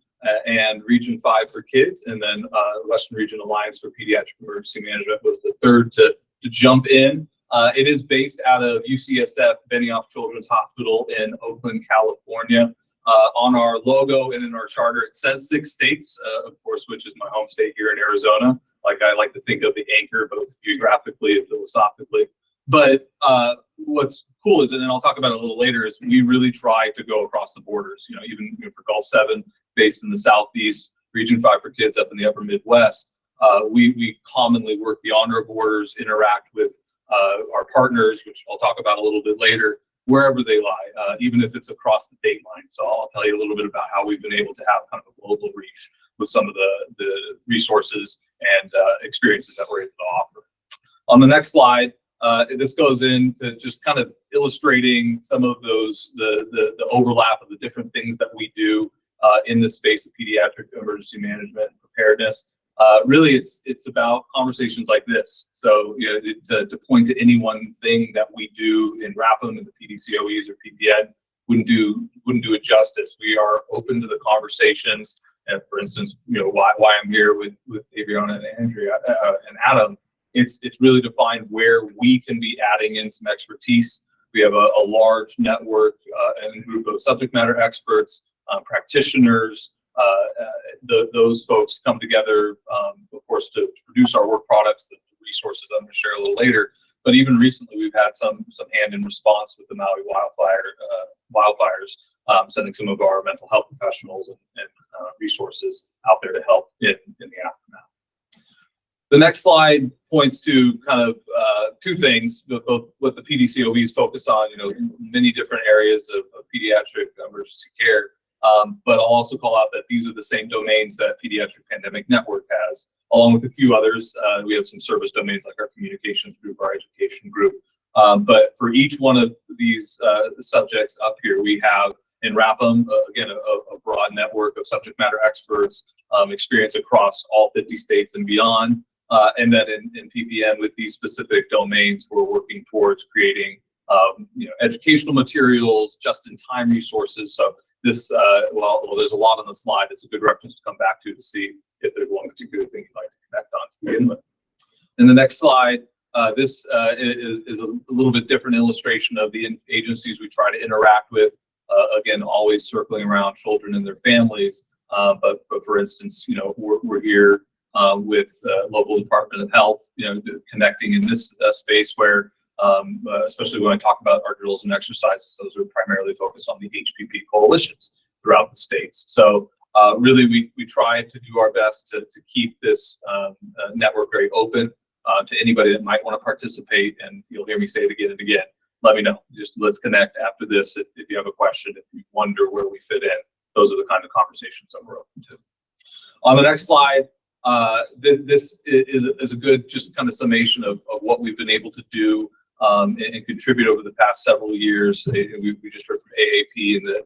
and Region 5 for kids, and then Western Region Alliance for Pediatric Emergency Management was the third to jump in. It is based out of UCSF Benioff Children's Hospital in Oakland, California. On our logo and in our charter, it says 6 states, of course, which is my home state here in Arizona. Like I like to think of the anchor, both geographically and philosophically. But what's cool is, and then I'll talk about it a little later, is we really try to go across the borders. You know, even for Gulf 7, based in the Southeast, Region 5 for kids up in the Upper Midwest, we commonly work beyond our borders, interact with our partners, which I'll talk about a little bit later, wherever they lie, even if it's across the date line. So I'll tell you a little bit about how we've been able to have kind of a global reach with some of the resources and experiences that we're able to offer. On the next slide, this goes into just kind of illustrating some of those, the overlap of the different things that we do in the space of pediatric emergency management and preparedness. Really, it's about conversations like this. So, you know, to point to any one thing that we do in RAPM and the PDCOEs or PPN wouldn't do it justice. We are open to the conversations. And for instance, you know, why I'm here with Adriana and Andrea and Adam, it's really to find where we can be adding in some expertise. We have a large network and group of subject matter experts, practitioners. Those folks come together, of course, to produce our work products, the resources I'm going to share a little later. But even recently, we've had some hand in response with the Maui wildfires, sending some of our mental health professionals and resources out there to help in the aftermath. The next slide points to kind of 2 things, both what the PDCOEs focus on, you know, many different areas of pediatric emergency care. But I'll also call out that these are the same domains that Pediatric Pandemic Network has, along with a few others. We have some service domains like our communications group, our education group. But for each one of these subjects up here, we have in RAPM, again, a broad network of subject matter experts, experience across all 50 states and beyond. And then in PPN, with these specific domains, we're working towards creating you know, educational materials, just-in-time resources. So this, well, there's a lot on the slide. It's a good reference to come back to see if there's one particular thing you'd like to connect on to begin with. In the next slide, this is a little bit different illustration of the agencies we try to interact with. Again, always circling around children and their families. But for instance, you know, we're here with local Department of Health, you know, connecting in this space where, especially when I talk about our drills and exercises, those are primarily focused on the HPP coalitions throughout the states. So really, we try to do our best to keep this network very open to anybody that might want to participate. And you'll hear me say it again and again. Let me know. Just let's connect after this if you have a question, if you wonder where we fit in. Those are the kind of conversations that we're open to. On the next slide, this is a good just kind of summation of what we've been able to do and contribute over the past several years. We just heard from AAP and the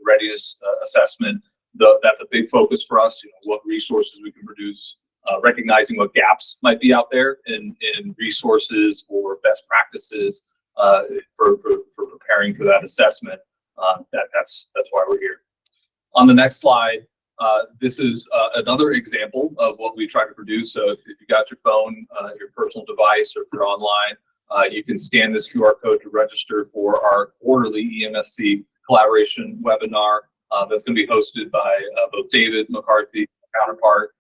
readiness assessment. That's a big focus for us, you know, what resources we can produce, recognizing what gaps might be out there in resources or best practices for preparing for that assessment. That's why we're here. On the next slide, this is another example of what we try to produce. So if you got your phone, your personal device, or if you're online, you can scan this QR code to register for our quarterly EMSC collaboration webinar that's going to be hosted by both David McCarthy, counterpart.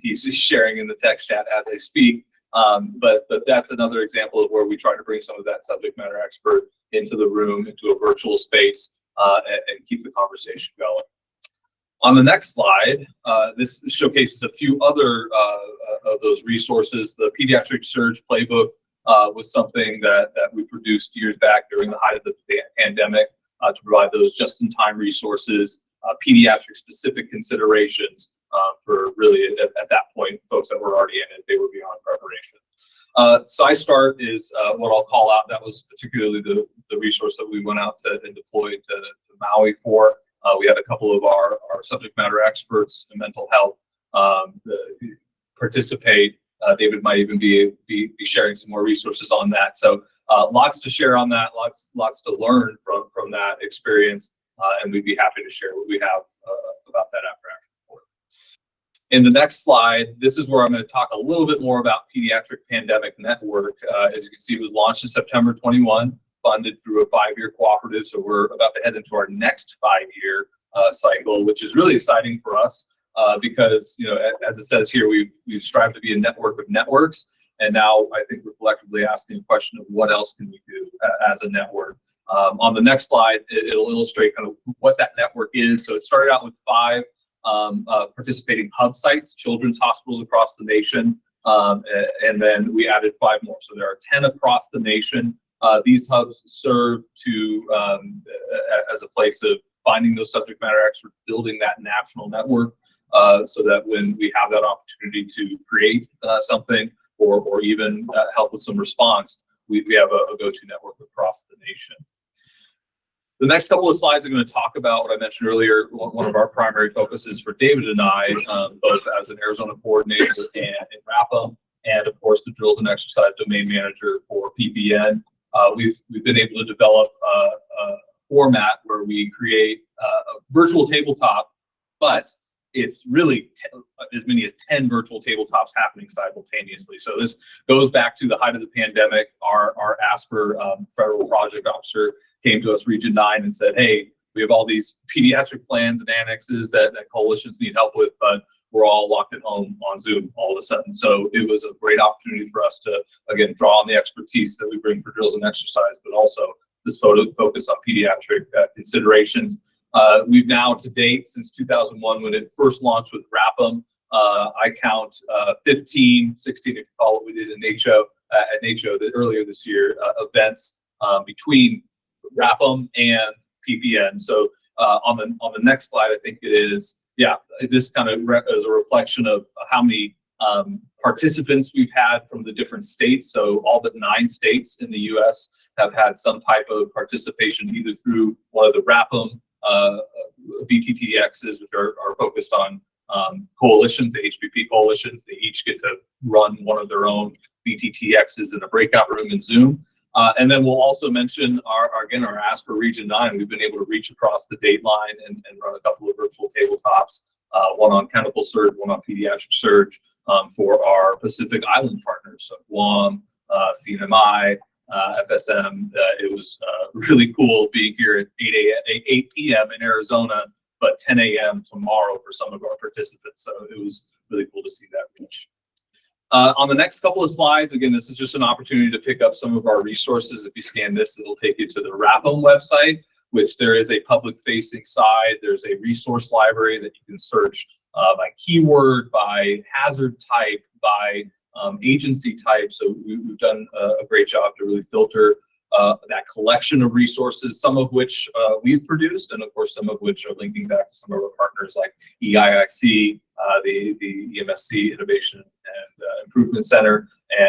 He's sharing in the text chat as I speak. But that's another example of where we try to bring some of that subject matter expert into the room, into a virtual space, and keep the conversation going. On the next slide, this showcases a few other of those resources. The Pediatric Surge Playbook was something that we produced years back during the height of the pandemic to provide those just-in-time resources, pediatric-specific considerations for really, at that point, folks that were already in it, they were beyond preparation. SciStart is what I'll call out. That was particularly the resource that we went out and deployed to Maui for. We had a couple of our subject matter experts in mental health participate. David might even be sharing some more resources on that. So lots to share on that, lots to learn from that experience, and we'd be happy to share what we have about that after action report. In the next slide, this is where I'm going to talk a little bit more about Pediatric Pandemic Network. As you can see, it was launched in September 21, funded through a 5-year cooperative. So we're about to head into our next 5-year cycle, which is really exciting for us because, you know, as it says here, we've strived to be a network of networks. And now I think we're collectively asking a question of what else can we do as a network. On the next slide, it'll illustrate kind of what that network is. So it started out with 5 participating hub sites, children's hospitals across the nation. And then we added 5 more. So there are 10 across the nation. These hubs serve to as a place of finding those subject matter experts, building that national network, so that when we have that opportunity to create something or even help with some response, we have a go-to network across the nation. The next couple of slides are going to talk about what I mentioned earlier. One of our primary focuses for David and I, both as an Arizona coordinator and in RAPM, and of course the drills and exercise domain manager for PPN. We've been able to develop a format where we create a virtual tabletop, but it's really as many as 10 virtual tabletops happening simultaneously. So this goes back to the height of the pandemic. Our ASPR federal project officer came to us, Region 9, and said, hey, we have all these pediatric plans and annexes that coalitions need help with, but we're all locked at home on Zoom all of a sudden. So it was a great opportunity for us to, again, draw on the expertise that we bring for drills and exercise, but also this focus on pediatric considerations. We've now, to date, since 2001, when it first launched with RAPM, I count 15, 16, if you call what we did in NACHO, at NACHO earlier this year, events between RAPM and PPN. So on the next slide, I think it is, yeah, this kind of is a reflection of how many participants we've had from the different states. So all but 9 states in the U.S. have had some type of participation, either through one of the RAPM VTTXs, which are focused on coalitions, the HPP coalitions. They each get to run one of their own VTTXs in a breakout room in Zoom. And then we'll also mention our ASPR Region 9. We've been able to reach across the date line and run a couple of virtual tabletops, one on chemical surge, one on pediatric surge, for our Pacific Island partners, so Guam, CNMI, FSM. It was really cool being here at 8 p.m. in Arizona, but 10 a.m. tomorrow for some of our participants. So it was really cool to see that reach. On the next couple of slides, again, this is just an opportunity to pick up some of our resources. If you scan this, it'll take you to the RAPM website, which there is a public-facing side. There's a resource library that you can search by keyword, by hazard type, by agency type. So we've done a great job to really filter that collection of resources, some of which we've produced, and of course, some of which are linking back to some of our partners like EIIC, the EMSC Innovation and Improvement Center,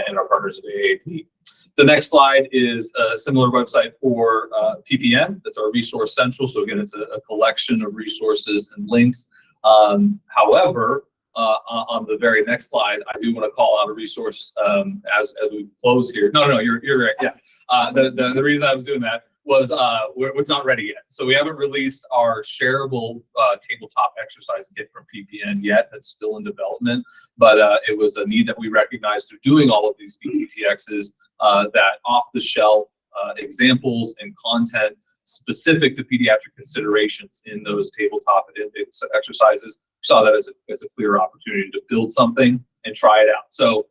and our partners at AAP. The next slide is a similar website for PPN. That's our Resource Central. So again, it's a collection of resources and links. However, on the very next slide, I do want to call out a resource as we close here. No, you're right. Yeah. The reason I was doing that was it's not ready yet. So we haven't released our shareable tabletop exercise kit from PPN yet. That's still in development, but it was a need that we recognized through doing all of these VTTXs, that off-the-shelf examples and content specific to pediatric considerations in those tabletop exercises. Saw that as a clear opportunity to build something and try it out. So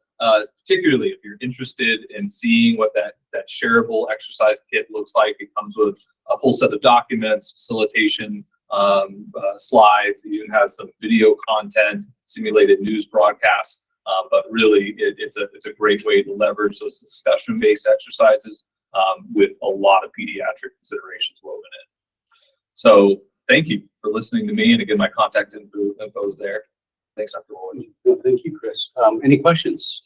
particularly if you're interested in seeing what that shareable exercise kit looks like, it comes with a full set of documents, facilitation, slides. It even has some video content, simulated news broadcasts. But really, it's a great way to leverage those discussion-based exercises with a lot of pediatric considerations woven in. So thank you for listening to me. And again, my contact info is there. Thanks, Dr. Woolley. Well, thank you, Chris. Any questions?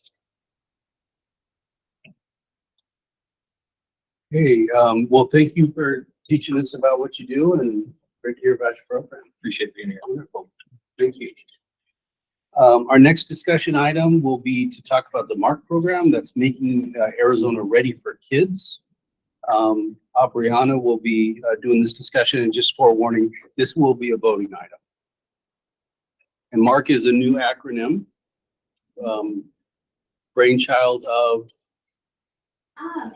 Hey, well, thank you for teaching us about what you do, and great to hear about your program. Appreciate being here. Wonderful. Thank you. Our next discussion item will be to talk about the MARC program that's making Arizona ready for kids. Abriana will be doing this discussion, and just forewarning, this will be a voting item. And MARC is a new acronym, brainchild of.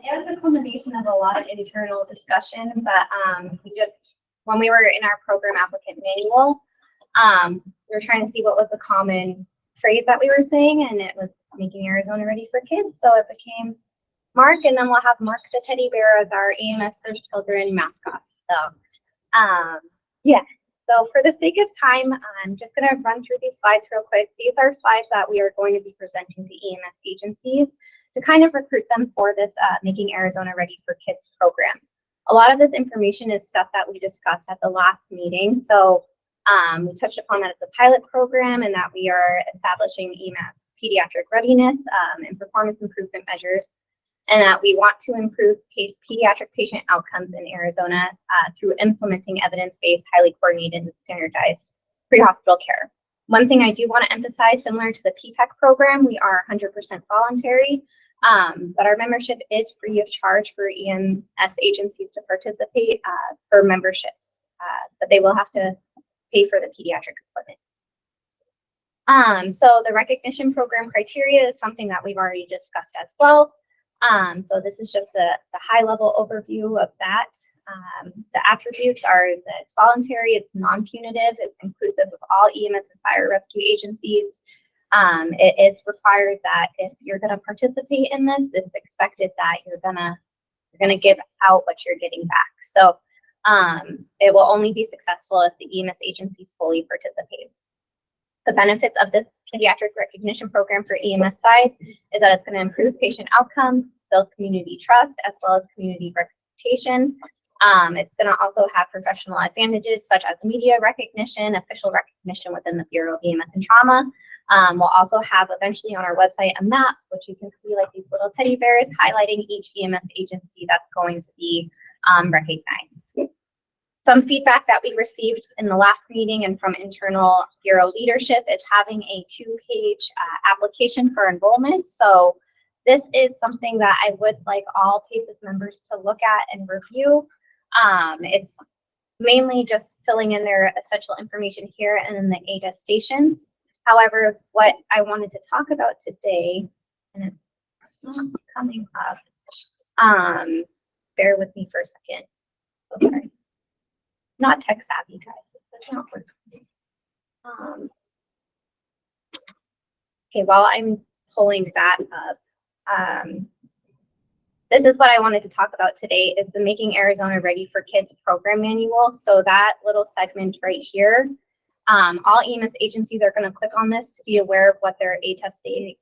It was a culmination of a lot of internal discussion, but when we were in our program applicant manual, we were trying to see what was the common phrase that we were saying, and it was making Arizona ready for kids. So it became MARC, and then we'll have Mark the teddy bear as our EMS for Children mascot. So, yes. So for the sake of time, I'm just going to run through these slides real quick. These are slides that we are going to be presenting to EMS agencies to kind of recruit them for this Making Arizona Ready for Kids program. A lot of this information is stuff that we discussed at the last meeting. So we touched upon that it's a pilot program and that we are establishing EMS pediatric readiness and performance improvement measures, and that we want to improve pediatric patient outcomes in Arizona through implementing evidence-based, highly coordinated, and standardized pre-hospital care. One thing I do want to emphasize, similar to the PPEC program, we are 100% voluntary, but our membership is free of charge for EMS agencies to participate for memberships, but they will have to pay for the pediatric equipment. So the recognition program criteria is something that we've already discussed as well. So this is just the high level overview of that. The attributes are is that it's voluntary, it's non-punitive, it's inclusive of all EMS and fire rescue agencies. It is required that if you're going to participate in this, it's expected that you're gonna give out what you're getting back. So it will only be successful if the EMS agencies fully participate. The benefits of this pediatric recognition program for EMS side is that it's going to improve patient outcomes, build community trust, as well as community reputation. It's going to also have professional advantages such as media recognition, official recognition within the Bureau of EMS and Trauma. We'll also have eventually on our website a map, which you can see like these little teddy bears highlighting each EMS agency that's going to be recognized. Some feedback that we received in the last meeting and from internal Bureau leadership is having a 2-page application for enrollment. So this is something that I would like all PACES members to look at and review. It's mainly just filling in their essential information here and in the ADHS stations. However, what I wanted to talk about today, and it's not coming up, bear with me for a second. Okay. Not tech savvy, guys. That's not working. Okay, while I'm pulling that up, this is what I wanted to talk about today is the Making Arizona Ready for Kids program manual. So that little segment right here, all EMS agencies are going to click on this to be aware of what their ATEST state,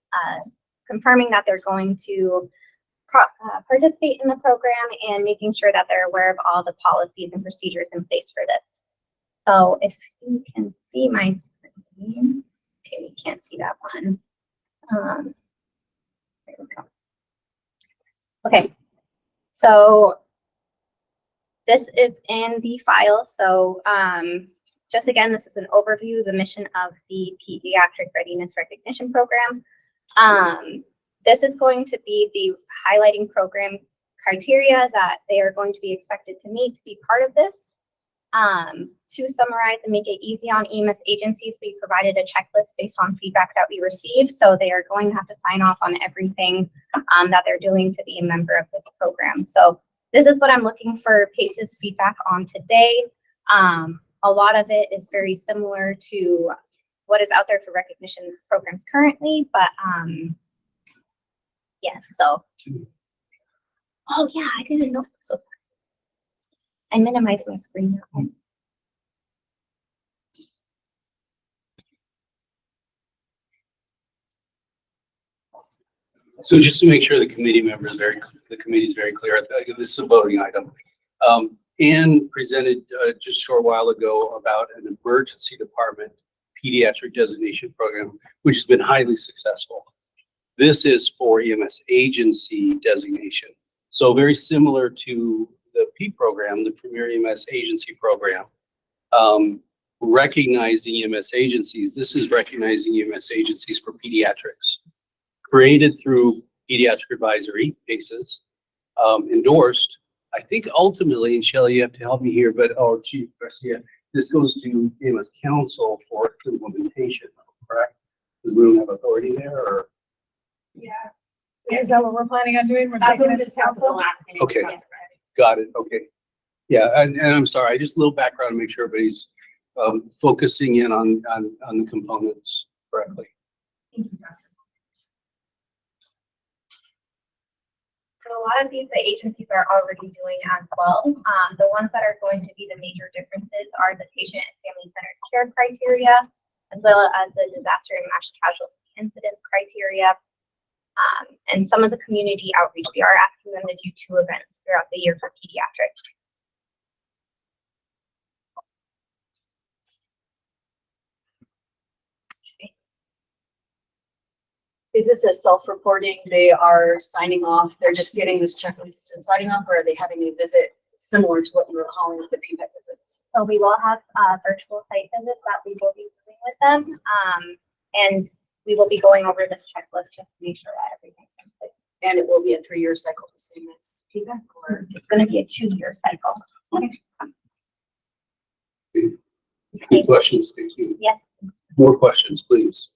confirming that they're going to participate in the program and making sure that they're aware of all the policies and procedures in place for this. So if you can see my screen, okay, we can't see that one. There we go. Okay, so this is in the file. So just again, this is an overview of the mission of the Pediatric Readiness Recognition Program. This is going to be the highlighting program criteria that they are going to be expected to meet to be part of this. To summarize and make it easy on EMS agencies, we provided a checklist based on feedback that we received. So they are going to have to sign off on everything that they're doing to be a member of this program. So this is what I'm looking for PACES feedback on today. A lot of it is very similar to what is out there for recognition programs currently, but yes, so. Oh yeah, I didn't know. So sorry. I minimized my screen now. So just to make sure the committee the committee is very clear, this is a voting item. Ann presented just a short while ago about an emergency department pediatric designation program, which has been highly successful. This is for EMS agency designation. So very similar to the P program, the Premier EMS Agency Program. Recognizing EMS agencies, this is recognizing EMS agencies for pediatrics. Created through Pediatric Advisory, PACES, endorsed. I think ultimately, and Shelley, you have to help me here, but, oh, Chief Garcia, this goes to EMS Council for implementation, correct? Because we don't have authority there, or? Yeah. Is that what we're planning on doing? We're That's what taking we it to discussed at the council? last meeting. Okay. Yeah. Got it, okay. Yeah, and I'm sorry, just a little background to make sure everybody's focusing in on the components correctly. So a lot of these, the agencies are already doing as well. The ones that are going to be the major differences are the patient and family-centered care criteria, as well as the disaster and mass casualty incident criteria. And some of the community outreach, we are asking them to do 2 events throughout the year for pediatrics. Is this a self-reporting? They are signing off, they're just getting this checklist and signing off, or are they having a visit similar to what you were calling the PPEC visits? So we will have virtual site visits that we will be doing with them. And we will be going over this checklist just to make sure that everything is complete. And it will be a 3-year cycle, the same as PPEC, or? It's going to be a 2-year cycle. Good questions, thank you. Yes. More questions, please.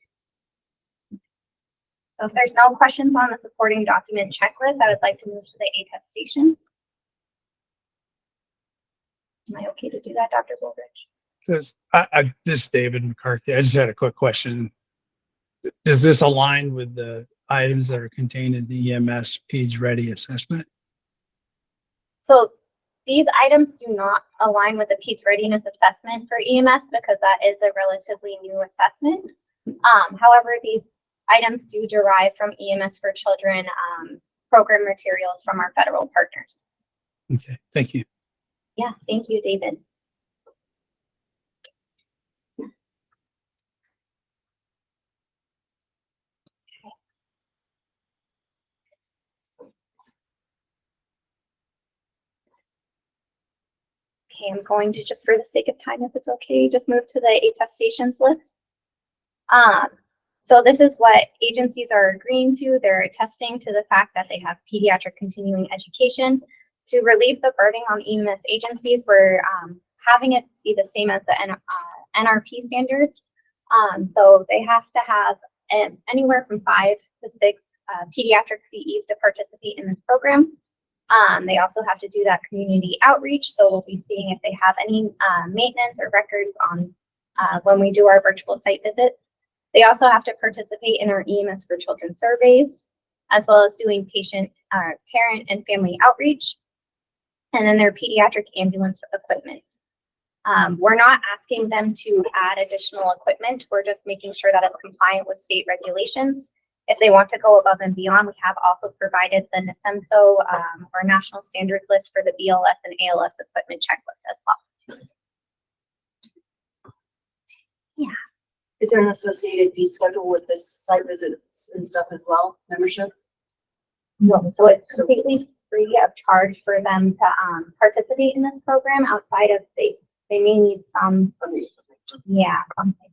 So if there's no questions on the supporting document checklist, I would like to move to the attestation. Am I okay to do that, Dr. Bullbridge? This is David McCarthy. I just had a quick question. Does this align with the items that are contained in the EMS PEDS Ready assessment? So these items do not align with the PEDS readiness assessment for EMS because that is a relatively new assessment. However, these items do derive from EMS for Children program materials from our federal partners. Okay, thank you. Yeah, thank you, David. Okay, I'm going to, just for the sake of time, if it's okay, just move to the attestations list. So this is what agencies are agreeing to. They're attesting to the fact that they have pediatric continuing education. To relieve the burden on EMS agencies, we're having it be the same as the NRP standards. So they have to have anywhere from 5 to 6 pediatric CEs to participate in this program. They also have to do that community outreach. So we'll be seeing if they have any maintenance or records on when we do our virtual site visits. They also have to participate in our EMS for Children surveys, as well as doing patient, parent, and family outreach. And then their pediatric ambulance equipment. We're not asking them to add additional equipment. We're just making sure that it's compliant with state regulations. If they want to go above and beyond, we have also provided the NASEMSO or National Standard List for the BLS and ALS equipment checklist as well. Yeah. Is there an associated fee schedule with this site visits and stuff as well, membership? No, so it's completely free of charge for them to participate in this program outside of they may need some, yeah, something.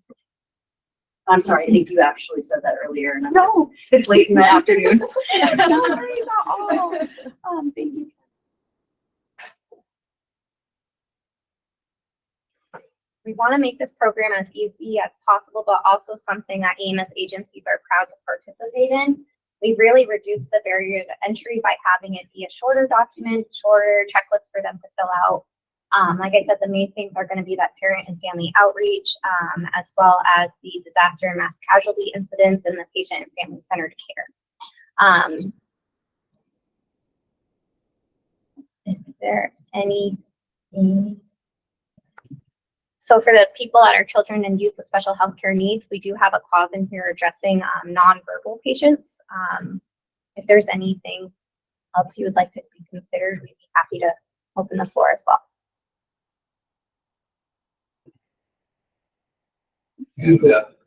I'm sorry, I think you actually said that earlier. And no, it's late in the afternoon. No worries at all. Thank you. We want to make this program as easy as possible, but also something that EMS agencies are proud to participate in. We really reduced the barrier to entry by having it be a shorter document, shorter checklist for them to fill out. Like I said, the main things are going to be that parent and family outreach, as well as the disaster and mass casualty incidents and the patient and family centered care. Is there anything? So for the people that are children and youth with special healthcare needs, we do have a clause in here addressing nonverbal patients. if there's anything else you would like to be considered, we'd be happy to open the floor as well. And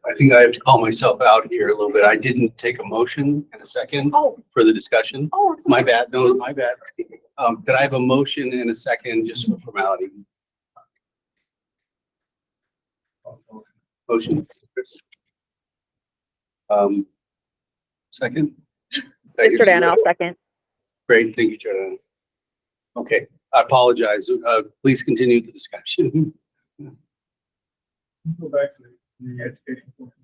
I think I have to call myself out here a little bit. I didn't take a motion and a second for the discussion. Oh, My bad. No, my bad. Could I have a motion and a second just for formality? Motion. Chris. Second? Jordan, I'll second. Great, thank you, Jordan. Okay, I apologize. Please continue the discussion. Go back to the education portion.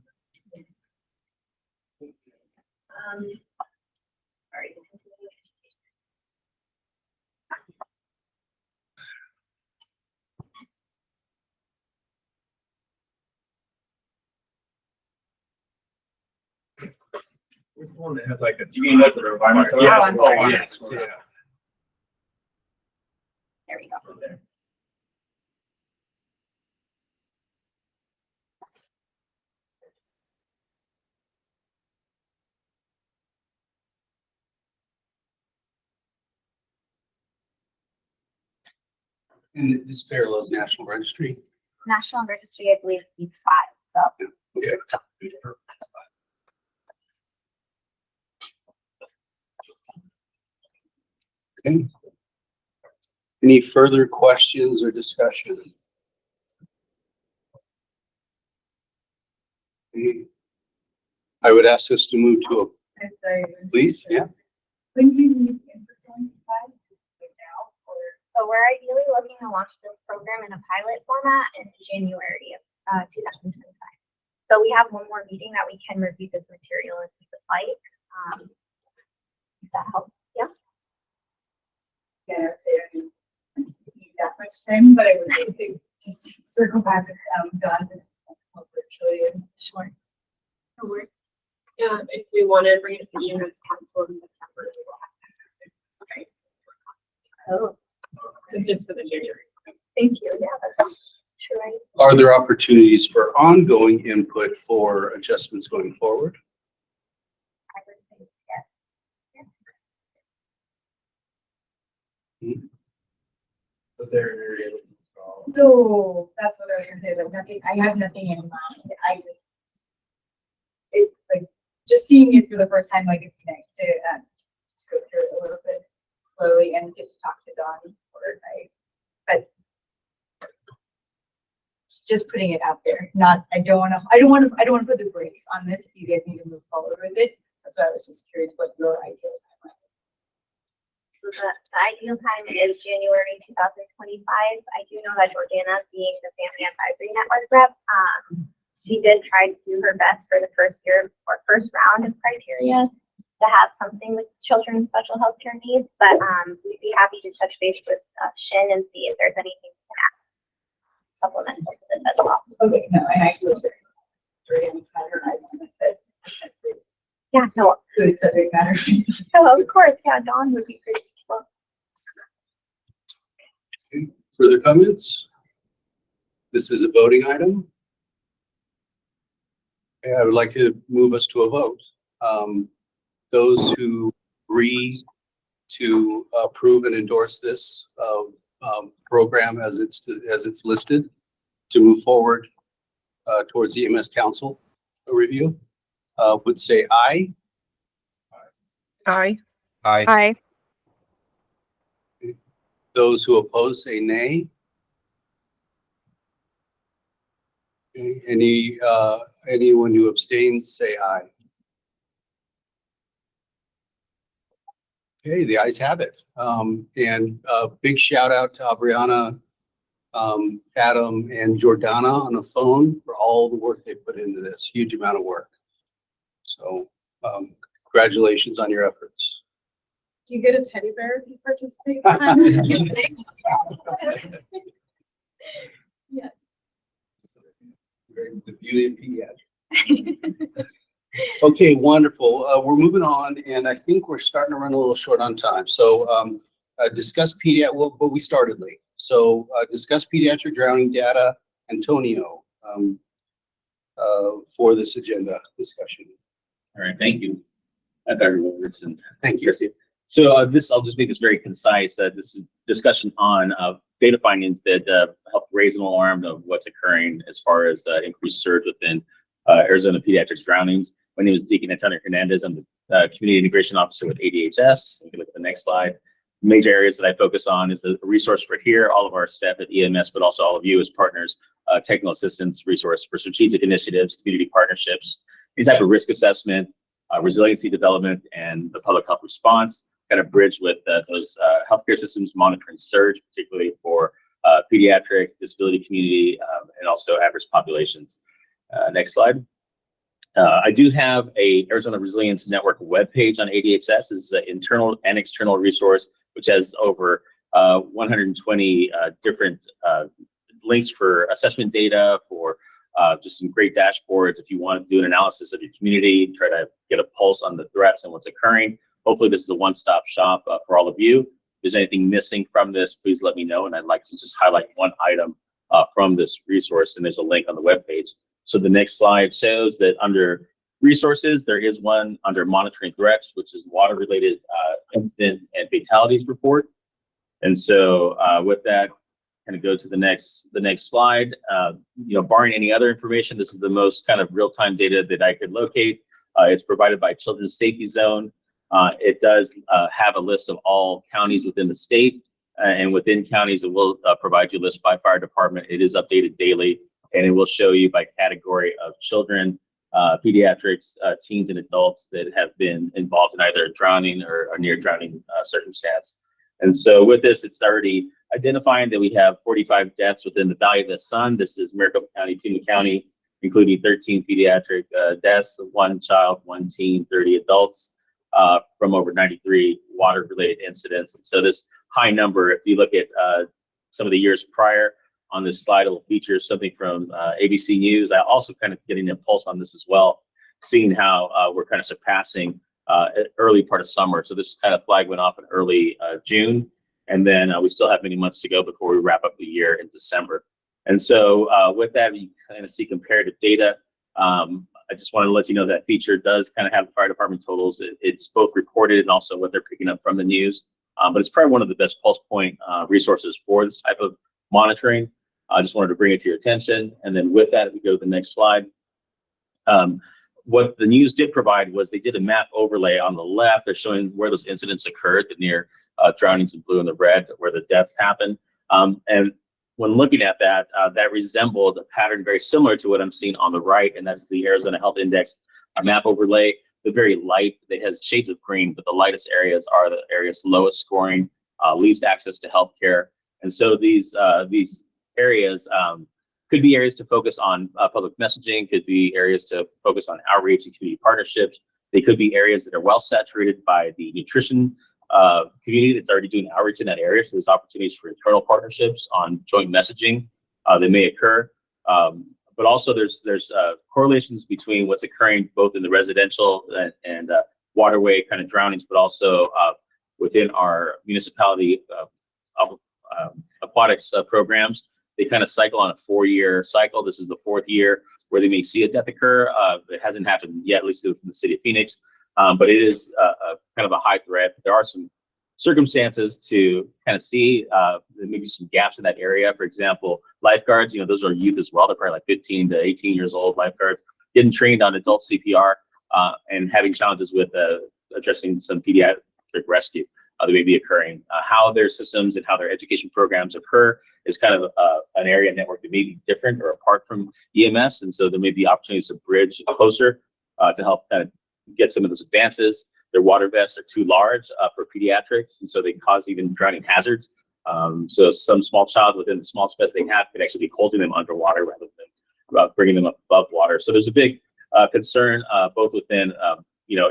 Sorry. Which one that has like a? You mean like the environmental? Yeah. I'm Oh, sorry. yes. Yeah. There we go. And this parallels National Registry. National Registry, I believe, needs 5, so. Okay. Okay. Any further questions or discussion? I would ask us to move to I'm sorry. a, please, yeah. When do you need Infozones by? Like now, or? So we're ideally looking to launch this program in a pilot format in January of 2025. So we have one more meeting that we can review this material if you would like. If that helps, yeah. Yeah, I'd say I didn't need that much time, but I would like to just circle back with Don this virtually and. Sure. If we want to bring it to EMS Council in September, we will have to. Okay. Oh, So just for the January. thank you. Yeah, that's true. Right? Are there opportunities for ongoing input for adjustments going forward? I would say yes. Was there an area that you saw? No, that's what I was gonna say, like nothing, I have nothing in mind, it's like, just seeing it for the first time, like, it'd be nice to, just go through it a little bit slowly and get to talk to Don or but just putting it out there, I don't wanna put the brakes on this if you guys need to move forward with it. That's why I was just curious what your ideas are. So the ideal time is January 2025. I do know that Jordana, being the Family Advisory Network rep, she did try to do her best for the first year or first round of criteria to have something with children with special healthcare needs. But we'd be happy to touch base with Shin and see if there's anything we can add supplemental to this as well. Okay, no, and I feel Jordana's got her eyes on it, but Yeah, no. good subject matter. Oh, of course, yeah, Dawn would be great. Well, Okay. Further comments? This is a voting item. Okay, I would like to move us to a vote. Those who agree to approve and endorse this program as it's listed to move forward towards the EMS Council review would say aye. Aye. Aye. Aye. Those who oppose say nay. Okay, anyone who abstains say aye. Okay, the ayes have it. And big shout out to Abriana, Adam, and Jordana on the phone for all the work they put into this. Huge amount of work. So congratulations on your efforts. Do you get a teddy bear if you participate? Yeah. The beauty of pediatrics. Okay, wonderful. We're moving on, and I think we're starting to run a little short on time. So discuss pediatric, well, but we started late. So discuss pediatric drowning data, Antonio, for this agenda discussion. All right, thank you. Dr. Robertson. Thank you. So I'll just make this very concise. This is discussion on data findings that help raise an alarm of what's occurring as far as increased surge within Arizona pediatric drownings. My name is Deacon Antonio Hernandez. I'm the Community Integration Officer with ADHS. You can look at the next slide. Major areas that I focus on is a resource for here, all of our staff at EMS, but also all of you as partners, technical assistance resource for strategic initiatives, community partnerships, any type of risk assessment, resiliency development, and the public health response. Kind of bridge with those healthcare systems monitoring surge, particularly for pediatric, disability community, and also average populations. Next slide. I do have a Arizona Resilience Network webpage on ADHS. This is an internal and external resource, which has over 120 different links for assessment data, for just some great dashboards. If you want to do an analysis of your community, try to get a pulse on the threats and what's occurring. Hopefully this is a one-stop shop for all of you. If there's anything missing from this, please let me know. And I'd like to just highlight one item from this resource, and there's a link on the webpage. So the next slide shows that under resources, there is one under monitoring threats, which is water-related incident and fatalities report. And so with that, kind of go to the next slide. Barring any other information, this is the most kind of real-time data that I could locate. It's provided by Children's Safety Zone. It does have a list of all counties within the state, and within counties, it will provide you a list by fire department. It is updated daily, and it will show you by category of children, pediatrics, teens, and adults that have been involved in either drowning or a near drowning circumstance. And so with this, it's already identifying that we have 45 deaths within the Valley of the Sun. This is Maricopa County, Pima County, including 13 pediatric deaths, 1 child, 1 teen, 30 adults. From over 93 water-related incidents. And so this high number, if you look at some of the years prior on this slide, it will feature something from ABC News. I also kind of getting a pulse on this as well, seeing how we're kind of surpassing early part of summer. So this kind of flag went off in early June, and then we still have many months to go before we wrap up the year in December. And so with that, we kind of see comparative data. I just want to let you know that feature does kind of have the fire department totals. It's both reported and also what they're picking up from the news. But it's probably one of the best pulse point resources for this type of monitoring. I just wanted to bring it to your attention. And then with that, we go to the next slide. What the news did provide was they did a map overlay on the left. They're showing where those incidents occurred, the near drownings in blue and the red, where the deaths happened. And when looking at that, that resembled a pattern very similar to what I'm seeing on the right, and that's the Arizona Health Index map overlay. The very light, it has shades of green, but the lightest areas are the areas lowest scoring, least access to healthcare. And so these areas could be areas to focus on public messaging, could be areas to focus on outreach and community partnerships. They could be areas that are well saturated by the nutrition community that's already doing outreach in that area. So there's opportunities for internal partnerships on joint messaging that may occur. But also there's correlations between what's occurring both in the residential and waterway kind of drownings, but also within our municipality aquatics programs. They kind of cycle on a 4-year cycle. This is the 4th year where they may see a death occur. It hasn't happened yet, at least in the city of Phoenix. But it is kind of a high threat. There are some circumstances to kind of see there may be some gaps in that area. For example, lifeguards, those are youth as well. They're probably like 15 to 18 years old lifeguards, getting trained on adult CPR and having challenges with addressing some pediatric rescue that may be occurring. How their systems and how their education programs occur is kind of an area network that may be different or apart from EMS. And so there may be opportunities to bridge closer to help kind of get some of those advances. Their water vests are too large for pediatrics, and so they cause even drowning hazards. So some small child within the small space they have could actually be holding them underwater rather than bringing them up above water. So there's a big concern both within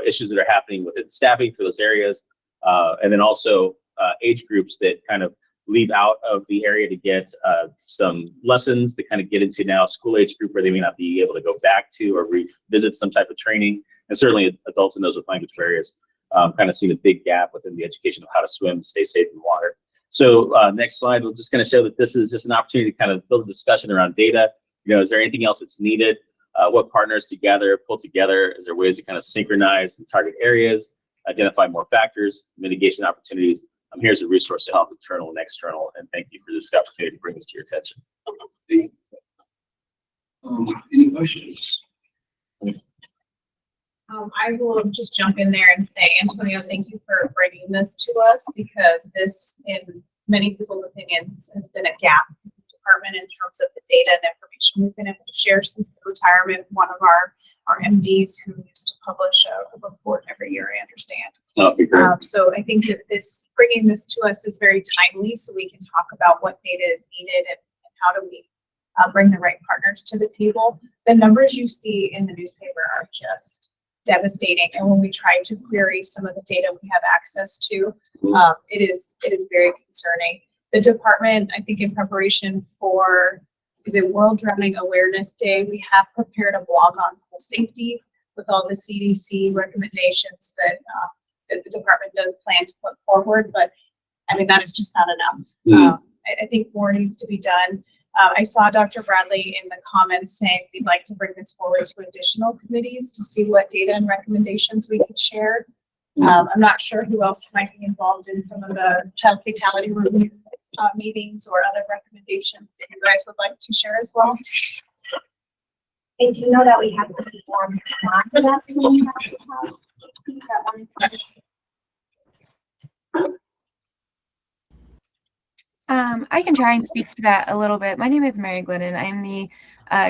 issues that are happening within staffing for those areas, and then also age groups that kind of leave out of the area to get some lessons to kind of get into now school age group where they may not be able to go back to or revisit some type of training. And certainly adults and those with language barriers kind of see a big gap within the education of how to swim, stay safe in water. So next slide, we're just going to show that this is just an opportunity to kind of build a discussion around data. Is there anything else that's needed? what partners together, pull together. Is there ways to kind of synchronize the target areas, identify more factors, mitigation opportunities? Here's a resource to help internal and external, and thank you for this opportunity to bring this to your attention. Any questions? I will just jump in there and say, Antonio, thank you for bringing this to us, because this, in many people's opinions, has been a gap in the department in terms of the data and information we've been able to share since the retirement of one of our MDs who used to publish a report every year, I understand. So I think that bringing this to us is very timely, so we can talk about what data is needed and how do we bring the right partners to the table. The numbers you see in the newspaper are just devastating, and when we try to query some of the data we have access to, it is very concerning. The department, I think, in preparation for World Drowning Awareness Day, we have prepared a blog on pool safety with all the CDC recommendations that the department does plan to put forward, but I mean, that is just not enough. I think more needs to be done. I saw Dr. Bradley in the comments saying we'd like to bring this forward to additional committees to see what data and recommendations we could share. I'm not sure who else might be involved in some of the child fatality review meetings or other recommendations that you guys would like to share as well. And do you know that we have some people on for that? I can try and speak to that a little bit. My name is Mary Glidden. I'm the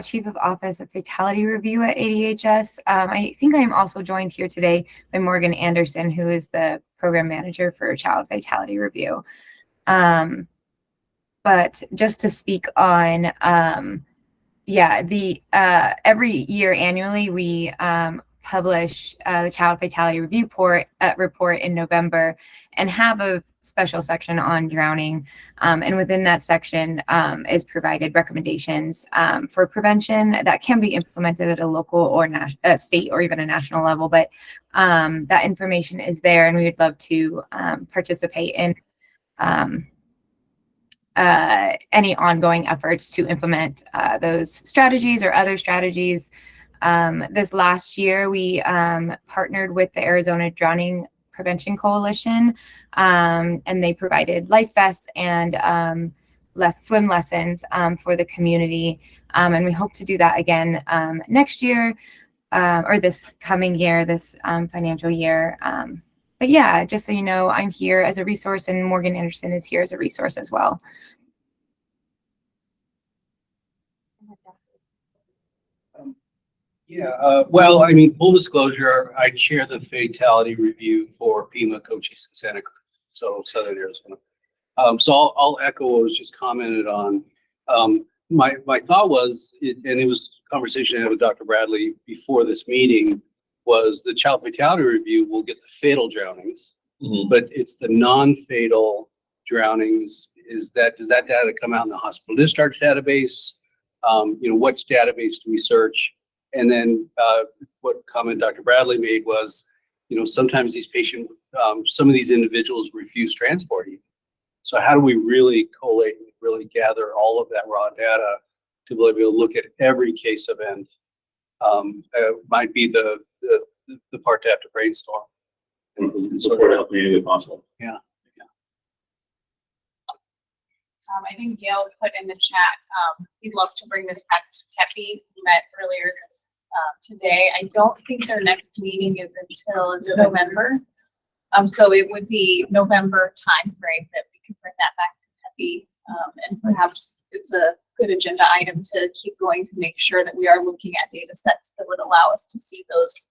Chief of Office of Fatality Review at ADHS. I think I'm also joined here today by Morgan Anderson, who is the Program Manager for Child Fatality Review. But just to speak on, every year annually, we publish the Child Fatality Review report in November and have a special section on drowning. And within that section is provided recommendations for prevention that can be implemented at a local or state or even a national level. But that information is there, and we would love to participate in any ongoing efforts to implement those strategies or other strategies. This last year, we partnered with the Arizona Drowning Prevention Coalition, and they provided life vests and swim lessons for the community. And we hope to do that again next year or this coming year, this financial year. But yeah, just so you know, I'm here as a resource, and Morgan Anderson is here as a resource as well. Well, I mean, full disclosure, I chair the fatality review for PEMA, Cochise, and Santa Cruz, so Southern Arizona. So I'll echo what was just commented on. My thought was, and it was a conversation I had with Dr. Bradley before this meeting, was the child fatality review will get the fatal drownings, but it's the non-fatal drownings. Does that data come out in the hospital discharge database? Which database do we search? And then what comment Dr. Bradley made was, sometimes these patients, some of these individuals refuse transport. So how do we really collate and really gather all of that raw data to be able to look at every case event? Might be the part to have to brainstorm. And support help me if possible. Yeah. I think Gail put in the chat, we'd love to bring this back to TEPI. We met earlier today. I don't think their next meeting is until November. So it would be November timeframe that we could bring that back to TEPI. And perhaps it's a good agenda item to keep going to make sure that we are looking at data sets that would allow us to see those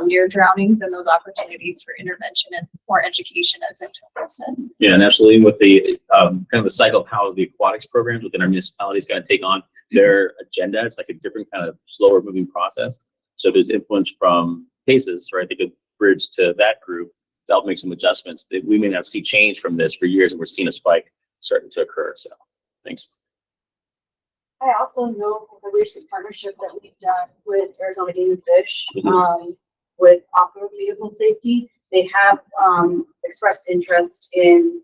near drownings and those opportunities for intervention and more education, as Antonio said. Yeah, and absolutely with the kind of the cycle of how the aquatics programs within our municipalities kind of take on their agenda. It's like a different kind of slower moving process. So there's influence from PACES, right? They could bridge to that group to help make some adjustments that we may not see change from this for years, and we're seeing a spike starting to occur. So thanks. I also know from the recent partnership that we've done with Arizona Game and Fish, with off-road vehicle safety, they have expressed interest in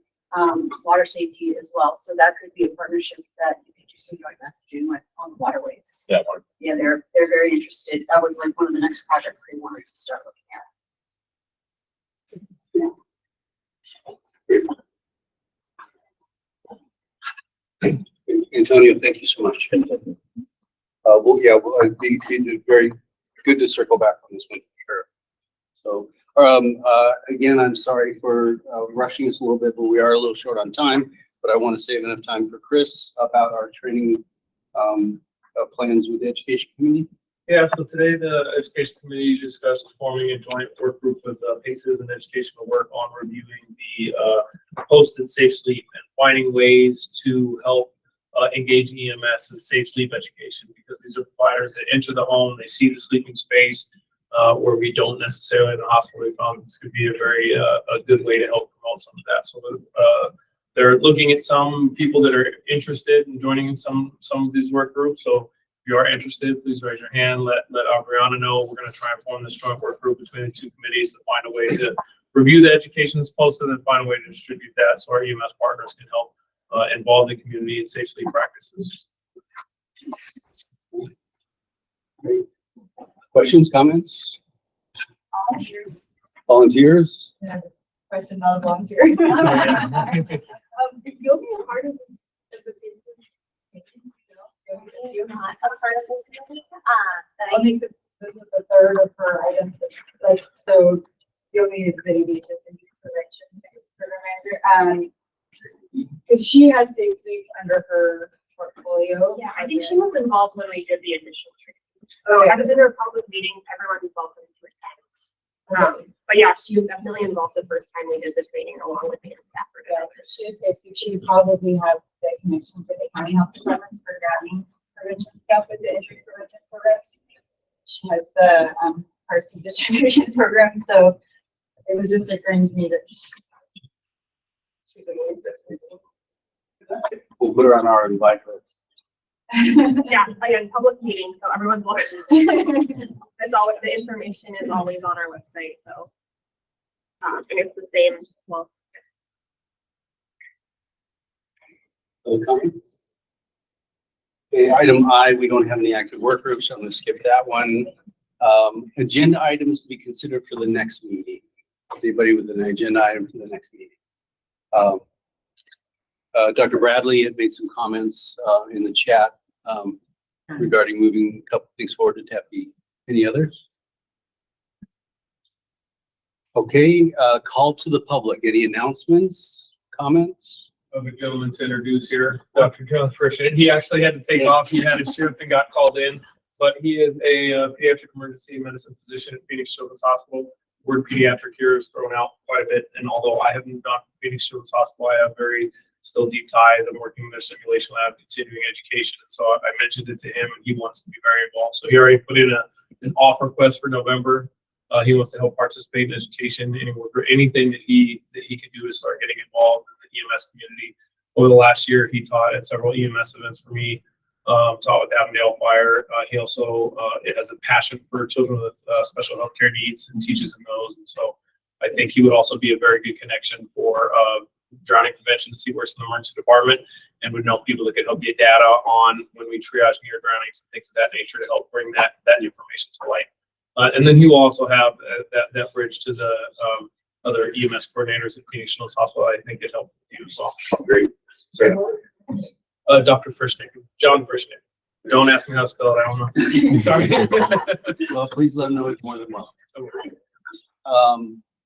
water safety as well. So that could be a partnership that you could do some joint messaging with on waterways. Yeah. Yeah, they're very interested. That was like one of the next projects they wanted to start looking at. Antonio, thank you so much. It'd be very good to circle back on this one for sure. So, again, I'm sorry for rushing us a little bit, but we are a little short on time. But I want to save enough time for Chris about our training plans with the education community. Yeah, so today the education committee discussed forming a joint work group with PACES and educational work on reviewing the posted safe sleep and finding ways to help engage EMS in safe sleep education, because these are providers that enter the home, they see the sleeping space where we don't necessarily in the hospital. We found this could be a very a good way to help promote some of that. So they're looking at some people that are interested in joining in some of these work groups. So if you are interested, please raise your hand. Let Brianna know. We're going to try and form this joint work group between the two committees to find a way to review the education that's posted and find a way to distribute that so our EMS partners can help involve the community in safe sleep practices. Questions, comments? Volunteers? Question, not a volunteer. Is yoga a part of this? Not a part of the I think this is the third of her items. Like, so Yomi is the ADHS and youth prevention program manager. Because she has safe sleep under her portfolio. Yeah, I think she was involved when we did the initial training. So Okay. at the dinner public meetings, everyone was welcome to attend. But yeah, she was definitely involved the first time we did the training along with the staff. Yeah, she has safe sleep. She would probably have the connection to the county health departments for grabbing prevention stuff with the injury prevention programs. She has the RC distribution program, so it was just occurring to me that she's a voice that's missing. We'll put her on our invite list. Yeah, again, public meeting, so everyone's welcome. It's always, the information is always on our website, so. And it's the same, well, Other comments? Okay, item I, we don't have any active work groups, so I'm going to skip that one. Agenda items to be considered for the next meeting. Anybody with an agenda item for the next meeting? Dr. Bradley had made some comments in the chat regarding moving a couple things forward to TEPI. Any others? Okay, call to the public. Any announcements, comments? Of a gentleman to introduce here, Dr. John Frischen. He actually had to take off. He had a shift and got called in, but he is a pediatric emergency medicine physician at Phoenix Children's Hospital. Word pediatric here is thrown out quite a bit, and although I haven't gone to Phoenix Children's Hospital, I have very still deep ties. I'm working in their simulation lab, continuing education, and so I mentioned it to him, and he wants to be very involved. So he already put in an offer request for November. He wants to help participate in education, anything that he can do to start getting involved in the EMS community. Over the last year, he taught at several EMS events for me. Taught with Avondale Fire. He also has a passion for children with special healthcare needs and teaches in those. And so I think he would also be a very good connection for drowning prevention to see where it's in the emergency department, and would know people that could help get data on when we triage near drownings and things of that nature to help bring that information to light. And then he will also have that bridge to the other EMS coordinators at Phoenix Children's Hospital. I think it helped with you as well. Great. So, Dr. Frischnick, John Frischnick. Don't ask me how to spell it. I don't know. Sorry. Well, please let them know it's more than well.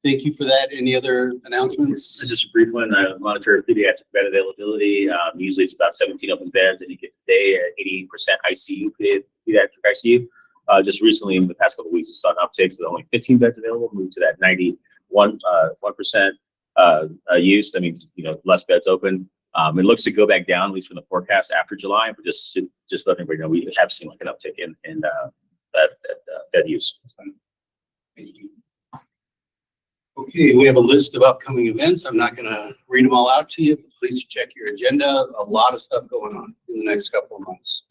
Thank you for that. Any other announcements? Just a brief one. I monitor pediatric bed availability. Usually it's about 17 open beds that you get today at 80% ICU, pediatric ICU. Just recently, in the past couple of weeks, we saw an uptick, so only 15 beds available, moved to that 91% use. That means, less beds open. It looks to go back down, at least from the forecast after July, but just let everybody know we have seen like an uptick in that bed use. Thank you. Okay, we have a list of upcoming events. I'm not going to read them all out to you, but please check your agenda. A lot of stuff going on in the next couple of months.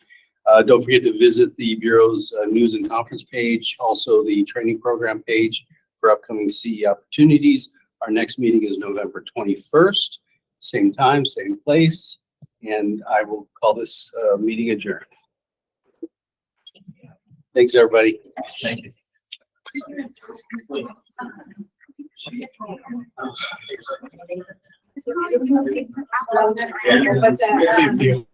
Don't forget to visit the Bureau's news and conference page, also the training program page for upcoming CE opportunities. Our next meeting is November 21st, same time, same place, and I will call this meeting adjourned. Thanks, everybody. Thank you. So,